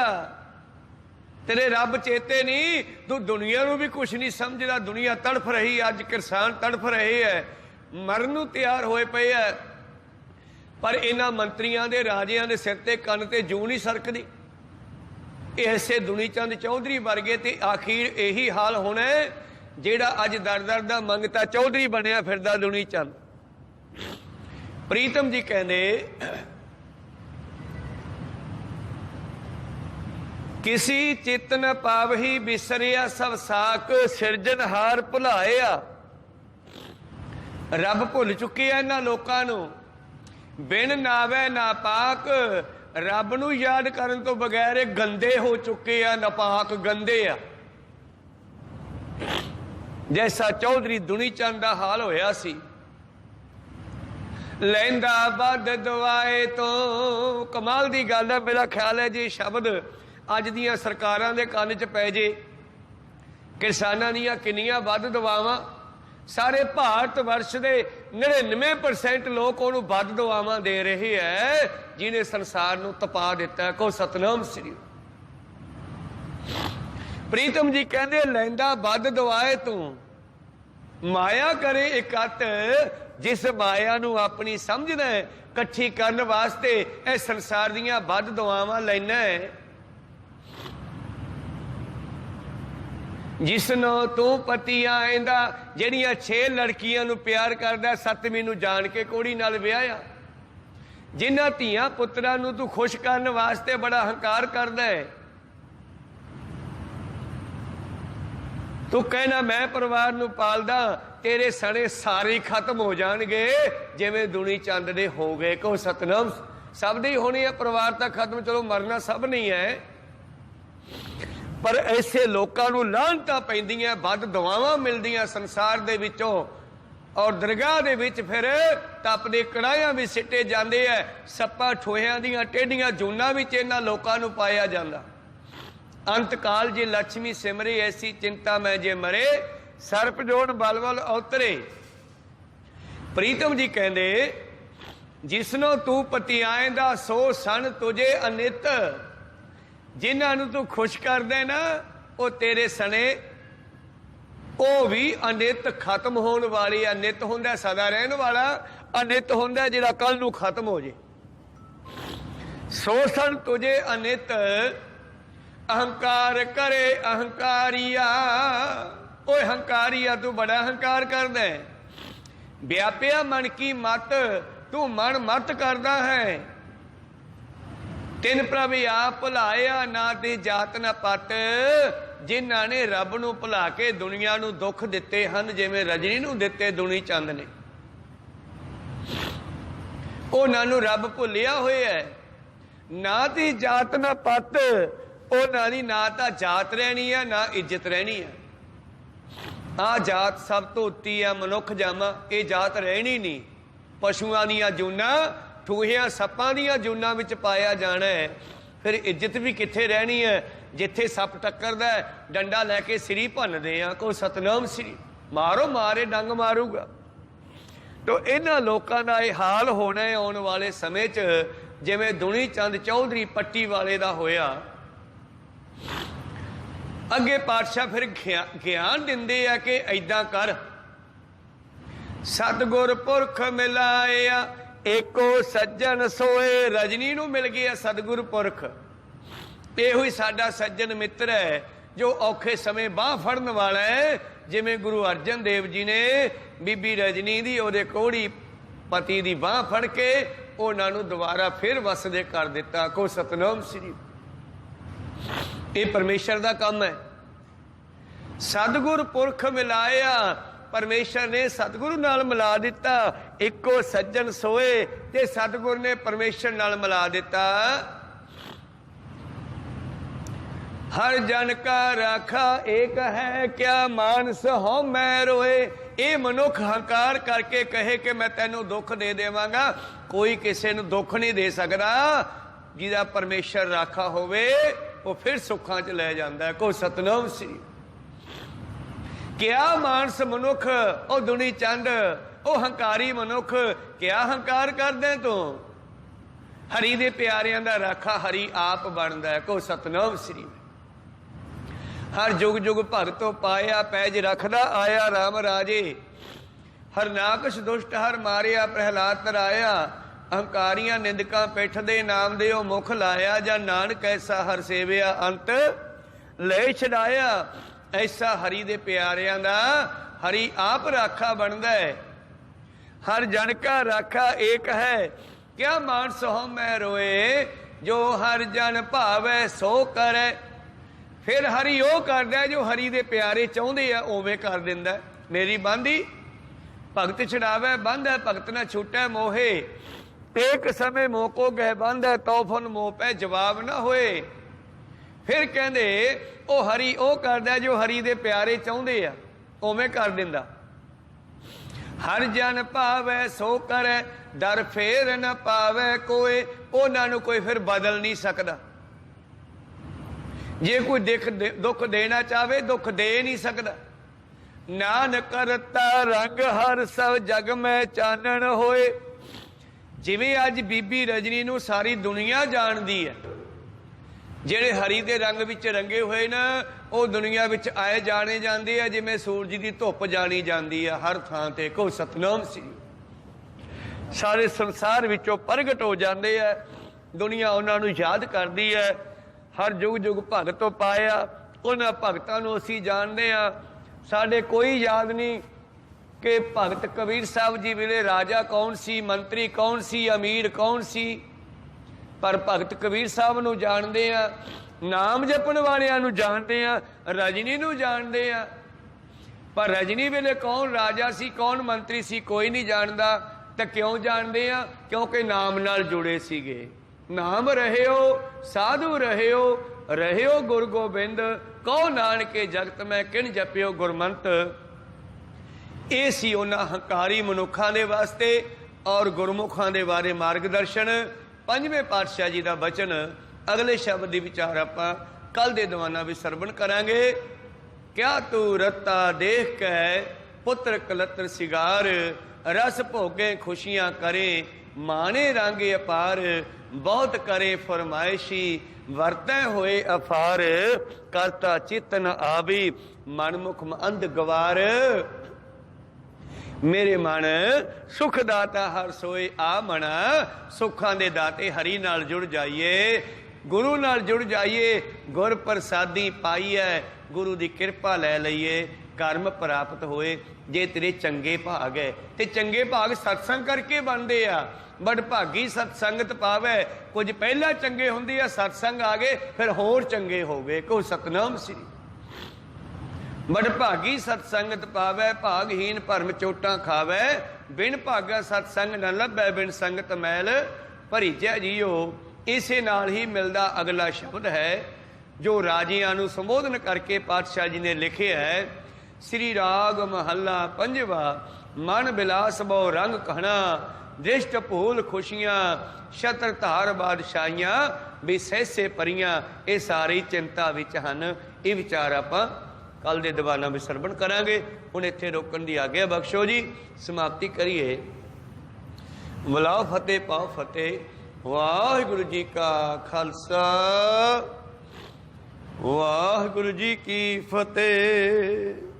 तेरे रब चेते नहीं, तू दुनिया नू भी कुछ नहीं समझदा। दुनिया तड़फ रही, अज किसान तड़फ रहे है, मरन नू तैयार होए पे है, पर इन्हां मंत्रियां दे, राजियां दे सिर ते कंन ते जूं नहीं सरकदी। ऐसे दुनी चंद चौधरी वर्गे ते आखिर यही हाल होना है जेड़ा अज दर दर दा मंगता चौधरी बनिया फिरदा दुनी चंद। प्रीतम जी कहंदे किसी चित न पावही बिसरिया सब साक। सिरजनहार भुलाया, रब भुल चुके हैं इन्हां लोकां नूं। बिन नावे नापाक, रब नूं याद करन तो बगैर गंदे हो चुके हैं, नापाक गंदे आ। जैसा चौधरी दुनी चंद दा हाल होया सी। लैंदा बद दवाए तो कमाल दी गल है। मेरा ख्याल है जी शब्द अज दियां सरकारां दे कंन च पै जे। किसानां दियां किन्नियां वध दवावां, सारे भारत वर्ष दे 99% लोग उहनूं वध दवावां दे रहे है जिन्हें संसार नूं तपा दिता है। को सतनाम श्री। प्रीतम जी कहंदे लैंदा वध दवाए तूं माया करे इकत। जिस माया नूं अपनी समझदा है, इकट्ठी करन वास्ते इह संसार दियां वध दवावां लैना है। जिसनों तू पति आएंदा, ਜਿਹੜੀਆਂ 6 लड़कियां ਨੂੰ प्यार करदा, 7ਵੀਂ ਨੂੰ जान के कोड़ी नाल विआया। जिन्हां ਧੀਆਂ ਪੁੱਤਰਾਂ ਨੂੰ तू खुश करन वास्ते बड़ा हंकार करदा है। तू कहना मैं परिवार ਨੂੰ पालदा, तेरे सने सारे खत्म हो जाणगे जिवें दुनी चंद दे हो गए। को सतनाम। सब दी होनी है परिवार तां खत्म, चलो मरना सब नहीं है, पर ऐसे लोगों को लानतां पैंदियां, वध दुआवां मिलदियां संसार दे विचों, और दरगाह दे विच फिर तपदे कड़ाहियां भी सिੱਟੇ ਜਾਂਦੇ है। सप्पा ठोहियां दियां टेढ़ियां जूनां विच इन्हां लोकां नूं पाया जांदा। अंत काल जे लक्ष्मी सिमरे ऐसी चिंता मैं जे मरे, सर्प जोन बल बल अवतरे। प्रीतम जी कहंदे जिसनों तू पति आएंदा सो सन तुझे अनित। जिन्हां नूं तू खुश करदा ना वो तेरे सने वो भी अनित खत्म होने वाली। अनित हुंदा सदा रहने वाला, अनित हुंदा जिहड़ा कल नूं खत्म हो जे। सो सन तुझे अनित अहंकार करे अहंकारिया। ओए हंकारिया तू बड़ा अहंकार करदा है। व्यापिया मन की मत, तू मन मत करदा है। तिन प्रभ आप भुलाया ना ते जात ना पत। जिन्हां ने रब नूं भुला के दुनिया नूं दुख दिते हन, जिवें रजनी नूं दिते दुनी चंद ने। उन्हां नूं रब भुलिया होया है। ना ती जात ना पत, उन्हां दी ना तां जात रहनी है ना इज्जत रहनी है। आ जात सब तो उत्ती है, मनुख जामा, ये जात रहनी नहीं। ਪਸ਼ੂਆਂ ਦੀਆਂ ਜੂਨਾਂ ਠੂਹਿਆਂ ਸੱਪਾਂ ਦੀਆਂ ਜੂਨਾਂ ਵਿੱਚ ਪਾਇਆ ਜਾਣਾ ਹੈ। ਫਿਰ ਇੱਜ਼ਤ ਵੀ ਕਿੱਥੇ ਰਹਿਣੀ ਹੈ? ਜਿੱਥੇ ਸੱਪ ਟੱਕਰਦਾ ਡੰਡਾ ਲੈ ਕੇ ਸਿਰੀ ਭੰਨਦੇ ਆ, ਕੋਈ ਸਤਨਾਮ ਸ੍ਰੀ ਮਾਰੋ, ਮਾਰੇ ਡੰਗ ਮਾਰੂਗਾ। ਤੋ ਇਹਨਾਂ ਲੋਕਾਂ ਦਾ ਇਹ ਹਾਲ ਹੋਣਾ ਹੈ ਆਉਣ ਵਾਲੇ ਸਮੇਂ 'ਚ, ਜਿਵੇਂ ਦੁਨੀ ਚੰਦ ਚੌਧਰੀ ਪੱਟੀ ਵਾਲੇ ਦਾ ਹੋਇਆ। ਅੱਗੇ ਪਾਤਸ਼ਾਹ ਫਿਰ ਗਿਆਨ ਦਿੰਦੇ ਆ ਕਿ ਏਦਾਂ ਕਰ, ਸਤਿਗੁਰ ਪੁਰਖ ਮਿਲਾਇਆ ਏਕੋ ਸੱਜਣ ਸੋਏ। ਰਜਨੀ ਨੂੰ ਮਿਲ ਗਿਆ ਸਤਿਗੁਰ ਪੁਰਖ, ਇਹੋ ਹੀ ਸਾਡਾ ਸੱਜਣ ਮਿੱਤਰ ਹੈ ਜੋ ਔਖੇ ਸਮੇਂ ਬਾਂਹ ਫੜਨ ਵਾਲਾ ਹੈ। ਜਿਵੇਂ ਗੁਰੂ ਅਰਜਨ ਦੇਵ ਜੀ ਨੇ ਬੀਬੀ ਰਜਨੀ ਦੀ, ਉਹਦੇ ਕੋਹੜੀ ਪਤੀ ਦੀ ਬਾਂਹ ਫੜ ਕੇ ਉਹਨਾਂ ਨੂੰ ਦੁਬਾਰਾ ਫਿਰ ਵਸਦੇ ਕਰ ਦਿੱਤਾ। ਕੋ ਸਤਨਾਮ ਸ੍ਰੀ। ਇਹ ਪਰਮੇਸ਼ਰ ਦਾ ਕੰਮ ਹੈ। ਸਤਿਗੁਰ ਪੁਰਖ ਮਿਲਾਇਆ, ਪਰਮੇਸ਼ਰ ਨੇ ਸਤਿਗੁਰੂ ਨਾਲ ਮਿਲਾ ਦਿੱਤਾ। ਇੱਕੋ ਸੱਜਣ ਸੋਏ, ਤੇ ਸਤਿਗੁਰ ਨੇ ਪਰਮੇਸ਼ਰ ਨਾਲ ਮਿਲਾ ਦਿੱਤਾ। ਹਰ ਜਨ ਕਾ ਰਾਖਾ ਏਕ ਹੈ, ਕਿਆ ਮਾਨਸ ਹੋ ਮੈਂ ਰੋਏ। ਇਹ ਮਨੁੱਖ ਹੰਕਾਰ ਕਰਕੇ ਕਹੇ ਕਿ ਮੈਂ ਤੈਨੂੰ ਦੁੱਖ ਦੇ ਦੇਵਾਂਗਾ, ਕੋਈ ਕਿਸੇ ਨੂੰ ਦੁੱਖ ਨਹੀਂ ਦੇ ਸਕਦਾ। ਜਿਹਦਾ ਪਰਮੇਸ਼ਰ ਰਾਖਾ ਹੋਵੇ ਉਹ ਫਿਰ ਸੁੱਖਾਂ 'ਚ ਲੈ ਜਾਂਦਾ ਹੈ। ਕੋਈ ਸਤਨਾਮ ਸ੍ਰੀ। ਕਿਆ ਮਾਨਸ ਮਨੁੱਖ, ਉਹ ਦੁਨੀ ਚੰਦ, ਉਹ ਹੰਕਾਰੀ ਮਨੁੱਖ, ਕਿਆ ਹੰਕਾਰ ਕਰਦੇ ਤੂੰ? ਹਰੀ ਦੇ ਪਿਆਰਿਆਂ ਦਾ ਰਾਖਾ ਹਰੀ ਆਪ ਬਣਦਾ ਹੈ। ਕੋ ਸਤਨਾਮ ਸ੍ਰੀ। ਹਰ ਜੁਗ ਜੁਗ ਭਗਤੋ ਪਾਇਆ, ਪੈਜ ਰੱਖਦਾ ਆਇਆ ਰਾਮ ਰਾਜੇ। ਹਰਨਾਕਸ਼ ਦੁਸ਼ਟ ਹਰ ਮਾਰਿਆ, ਪ੍ਰਹਿਲਾਦ ਤਰਾਇਆ। ਅਹੰਕਾਰੀਆਂ ਨਿੰਦਕਾਂ ਪਿੱਠ ਦੇ, ਨਾਮ ਦੇ ਉਹ ਮੁਖ ਲਾਇਆ। ਜਾਂ ਨਾਨਕ ਐਸਾ ਹਰ ਸੇਵਿਆ, ਅੰਤ ਲੈ ਛਡਾਇਆ। ਐਸਾ ਹਰੀ ਦੇ ਪਿਆਰਿਆਂ ਦਾ ਹਰੀ ਆਪ ਰਾਖਾ ਬਣਦਾ ਹੈ। ਹਰ ਜਨ ਕਾ ਰਾਖਾ ਏਕ ਹੈ, ਕਿਆ ਮਾਨਸ ਹੋ ਮੈਂ ਰੋਏ। ਜੋ ਹਰ ਜਨ ਭਾਵੈ ਸੋ ਕਰੈ। ਫਿਰ ਹਰੀ ਉਹ ਕਰਦਾ ਜੋ ਹਰੀ ਦੇ ਪਿਆਰੇ ਚਾਹੁੰਦੇ ਆ, ਉਵੇਂ ਕਰ ਦਿੰਦਾ। ਮੇਰੀ ਬਾਂਦੀ ਭਗਤ ਛਡਾਵੇ ਬੰਧੈ, ਭਗਤ ਨਾ ਛੁੱਟੈ ਮੋਹੇ। ਇੱਕ ਸਮੇਂ ਮੋਕੋ ਗਹਿ ਬੰਧੈ, ਤੌਫਨ ਮੋਹ ਪੈ ਜਵਾਬ ਨਾ ਹੋਏ। ਫਿਰ ਕਹਿੰਦੇ ਉਹ ਹਰੀ ਉਹ ਕਰਦਾ ਜੋ ਹਰੀ ਦੇ ਪਿਆਰੇ ਚਾਹੁੰਦੇ ਆ, ਉਵੇਂ ਕਰ ਦਿੰਦਾ। ਹਰ ਜਨ ਭਾਵੈ ਸੋ ਕਰੈ, ਦਰ ਫੇਰ ਨਾ ਪਾਵੈ ਕੋਏ। ਉਹਨਾਂ ਨੂੰ ਕੋਈ ਫਿਰ ਬਦਲ ਨਹੀਂ ਸਕਦਾ। ਜੇ ਕੋਈ ਦੁੱਖ ਦੇਣਾ ਚਾਹਵੇ, ਦੁੱਖ ਦੇ ਨਹੀਂ ਸਕਦਾ। ਨਾਨਕ ਕਰਤਾ ਰੰਗ ਹਰ ਸਭ ਜਗ ਮੈਂ ਚਾਨਣ ਹੋਏ। ਜਿਵੇਂ ਅੱਜ ਬੀਬੀ ਰਜਨੀ ਨੂੰ ਸਾਰੀ ਦੁਨੀਆ ਜਾਣਦੀ ਹੈ, ਜਿਹੜੇ ਹਰੀ ਦੇ ਰੰਗ ਵਿੱਚ ਰੰਗੇ ਹੋਏ ਨਾ, ਉਹ ਦੁਨੀਆ ਵਿੱਚ ਆਏ ਜਾਣੇ ਜਾਂਦੇ ਆ, ਜਿਵੇਂ ਸੂਰਜ ਦੀ ਧੁੱਪ ਜਾਣੀ ਜਾਂਦੀ ਆ ਹਰ ਥਾਂ ਤੇ। ਕੋ ਸਤਨਾਮ ਸ੍ਰੀ। ਸਾਰੇ ਸੰਸਾਰ ਵਿੱਚੋਂ ਪ੍ਰਗਟ ਹੋ ਜਾਂਦੇ ਆ, ਦੁਨੀਆ ਉਹਨਾਂ ਨੂੰ ਯਾਦ ਕਰਦੀ ਹੈ। ਹਰ ਯੁਗ ਯੁਗ ਭਗਤੋਂ ਪਾਇਆ, ਉਹਨਾਂ ਭਗਤਾਂ ਨੂੰ ਅਸੀਂ ਜਾਣਦੇ ਹਾਂ। ਸਾਡੇ ਕੋਈ ਯਾਦ ਨਹੀਂ ਕਿ ਭਗਤ ਕਬੀਰ ਸਾਹਿਬ ਜੀ ਵੇਲੇ ਰਾਜਾ ਕੌਣ ਸੀ, ਮੰਤਰੀ ਕੌਣ ਸੀ, ਅਮੀਰ ਕੌਣ ਸੀ, ਪਰ ਭਗਤ ਕਬੀਰ ਸਾਹਿਬ ਨੂੰ ਜਾਣਦੇ ਆ। ਨਾਮ ਜਪਣ ਵਾਲਿਆਂ ਨੂੰ ਜਾਣਦੇ ਆ, ਰਜਨੀ ਨੂੰ ਜਾਣਦੇ ਆ। ਪਰ ਰਜਨੀ ਵੇਲੇ ਕੌਣ ਰਾਜਾ ਸੀ, ਕੌਣ ਮੰਤਰੀ ਸੀ, ਕੋਈ ਨਹੀਂ ਜਾਣਦਾ। ਤਾਂ ਕਿਉਂ ਜਾਣਦੇ ਆ? ਕਿਉਂਕਿ ਨਾਮ ਨਾਲ ਜੁੜੇ ਸੀਗੇ। ਨਾਮ ਰਹਿਓ ਸਾਧੂ ਰਹਿਓ, ਰਹਿਓ ਗੁਰ ਗੋਬਿੰਦ। ਕਹੋ ਨਾਨਕੇ ਜਗਤ ਮੈਂ ਕਿਨ ਜਪਿਓ ਗੁਰਮੰਤ। ਇਹ ਸੀ ਉਹਨਾਂ ਹੰਕਾਰੀ ਮਨੁੱਖਾਂ ਦੇ ਵਾਸਤੇ ਔਰ ਗੁਰਮੁਖਾਂ ਦੇ ਬਾਰੇ ਮਾਰਗਦਰਸ਼ਨ। ਪੰਜਵੇਂ ਪਾਤਸ਼ਾਹ ਜੀ ਦਾ ਬਚਨ। ਅਗਲੇ ਸ਼ਬਦ ਦੀ ਵਿਚਾਰ ਆਪਾਂ ਕੱਲ ਦੇ ਦੀਵਾਨਾਂ ਵਿੱਚ ਸਰਵਣ ਕਰਾਂਗੇ। ਕਿਆ ਤੂੰ ਰੱਤਾ ਦੇਖ ਕੇ ਪੁੱਤਰ ਕਲਤਰ ਸਿਗਾਰ, ਰਸ ਭੋਗੇ ਖੁਸ਼ੀਆਂ ਕਰੇ ਮਾਣੇ ਰੰਗ ਅਪਾਰ। ਬਹੁਤ ਕਰੇ ਫਰਮਾਇਸ਼ੀ ਵਰਤੈ ਹੋਏ ਅਫਾਰ, ਕਰਤਾ ਚਿਤ ਨ ਆਵੀ ਮਨਮੁਖ ਅੰਧ ਗਵਾਰ। ਮੇਰੇ ਮਨ ਸੁਖ ਦਾਤਾ ਹਰ ਸੋਏ ਆ ਮਨ। ਸੁੱਖਾਂ ਦੇ ਦਾਤੇ ਹਰੀ ਨਾਲ ਜੁੜ ਜਾਈਏ, ਗੁਰੂ ਨਾਲ ਜੁੜ ਜਾਈਏ, ਗੁਰ ਪ੍ਰਸਾਦੀ ਪਾਈਏ, ਗੁਰੂ ਦੀ ਕਿਰਪਾ ਲੈ ਲਈਏ, ਕਰਮ ਪ੍ਰਾਪਤ ਹੋਏ। ਜੇ ਤੇਰੇ ਚੰਗੇ ਭਾਗ ਹੈ, ਤੇ ਚੰਗੇ ਭਾਗ ਸਤਸੰਗ ਕਰਕੇ ਬਣਦੇ ਆ। ਬੜ ਭਾਗੀ ਸਤਸੰਗਤ ਪਾਵੇ। ਕੁਝ ਪਹਿਲਾਂ ਚੰਗੇ ਹੁੰਦੇ ਆ, ਸਤਸੰਗ ਆ ਗਏ ਫਿਰ ਹੋਰ ਚੰਗੇ ਹੋ ਗਏ। ਕੋ ਸਤਨਾਮ ਸ੍ਰੀ। ਬੜ ਭਾਗੀ ਸਤਸੰਗਤ ਪਾਵੇ, ਭਾਗਹੀਨ ਭਰਮ ਚੋਟਾਂ ਖਾਵੇ। ਬਿਨ ਭਾਗਾ ਸਤਸੰਗ ਨ ਲੱਭੈ, ਬਿਨ ਸੰਗਤ ਮੈਲ ਭਰੀਜੈ ਜੀਓ। ਇਸੇ ਨਾਲ ਹੀ ਮਿਲਦਾ ਅਗਲਾ ਸ਼ਬਦ ਹੈ ਜੋ ਰਾਜਿਆਂ ਨੂੰ ਸੰਬੋਧਨ ਕਰਕੇ ਪਾਤਸ਼ਾਹ ਜੀ ਨੇ ਲਿਖਿਆ ਹੈ। ਸ੍ਰੀ ਰਾਗ ਮਹੱਲਾ ਪੰਜਵਾ। ਮਨ ਬਿਲਾਸ ਬਹੁ ਰੰਗ ਕਹਿਣਾ, दृष्ट भूल खुशियां छत्र धार बादशाहियां भी सहसे परियां, ये सारी चिंता विच हन। ये विचार आपां कल दे दीवाना में सरवण करांगे। हुण इत्थे रोकण दी आग्या बख्शो जी, समाप्ति करिए। बुलाओ फतेह पाओ फतेह। वाहिगुरु जी का खालसा वाहिगुरु जी की फतेह।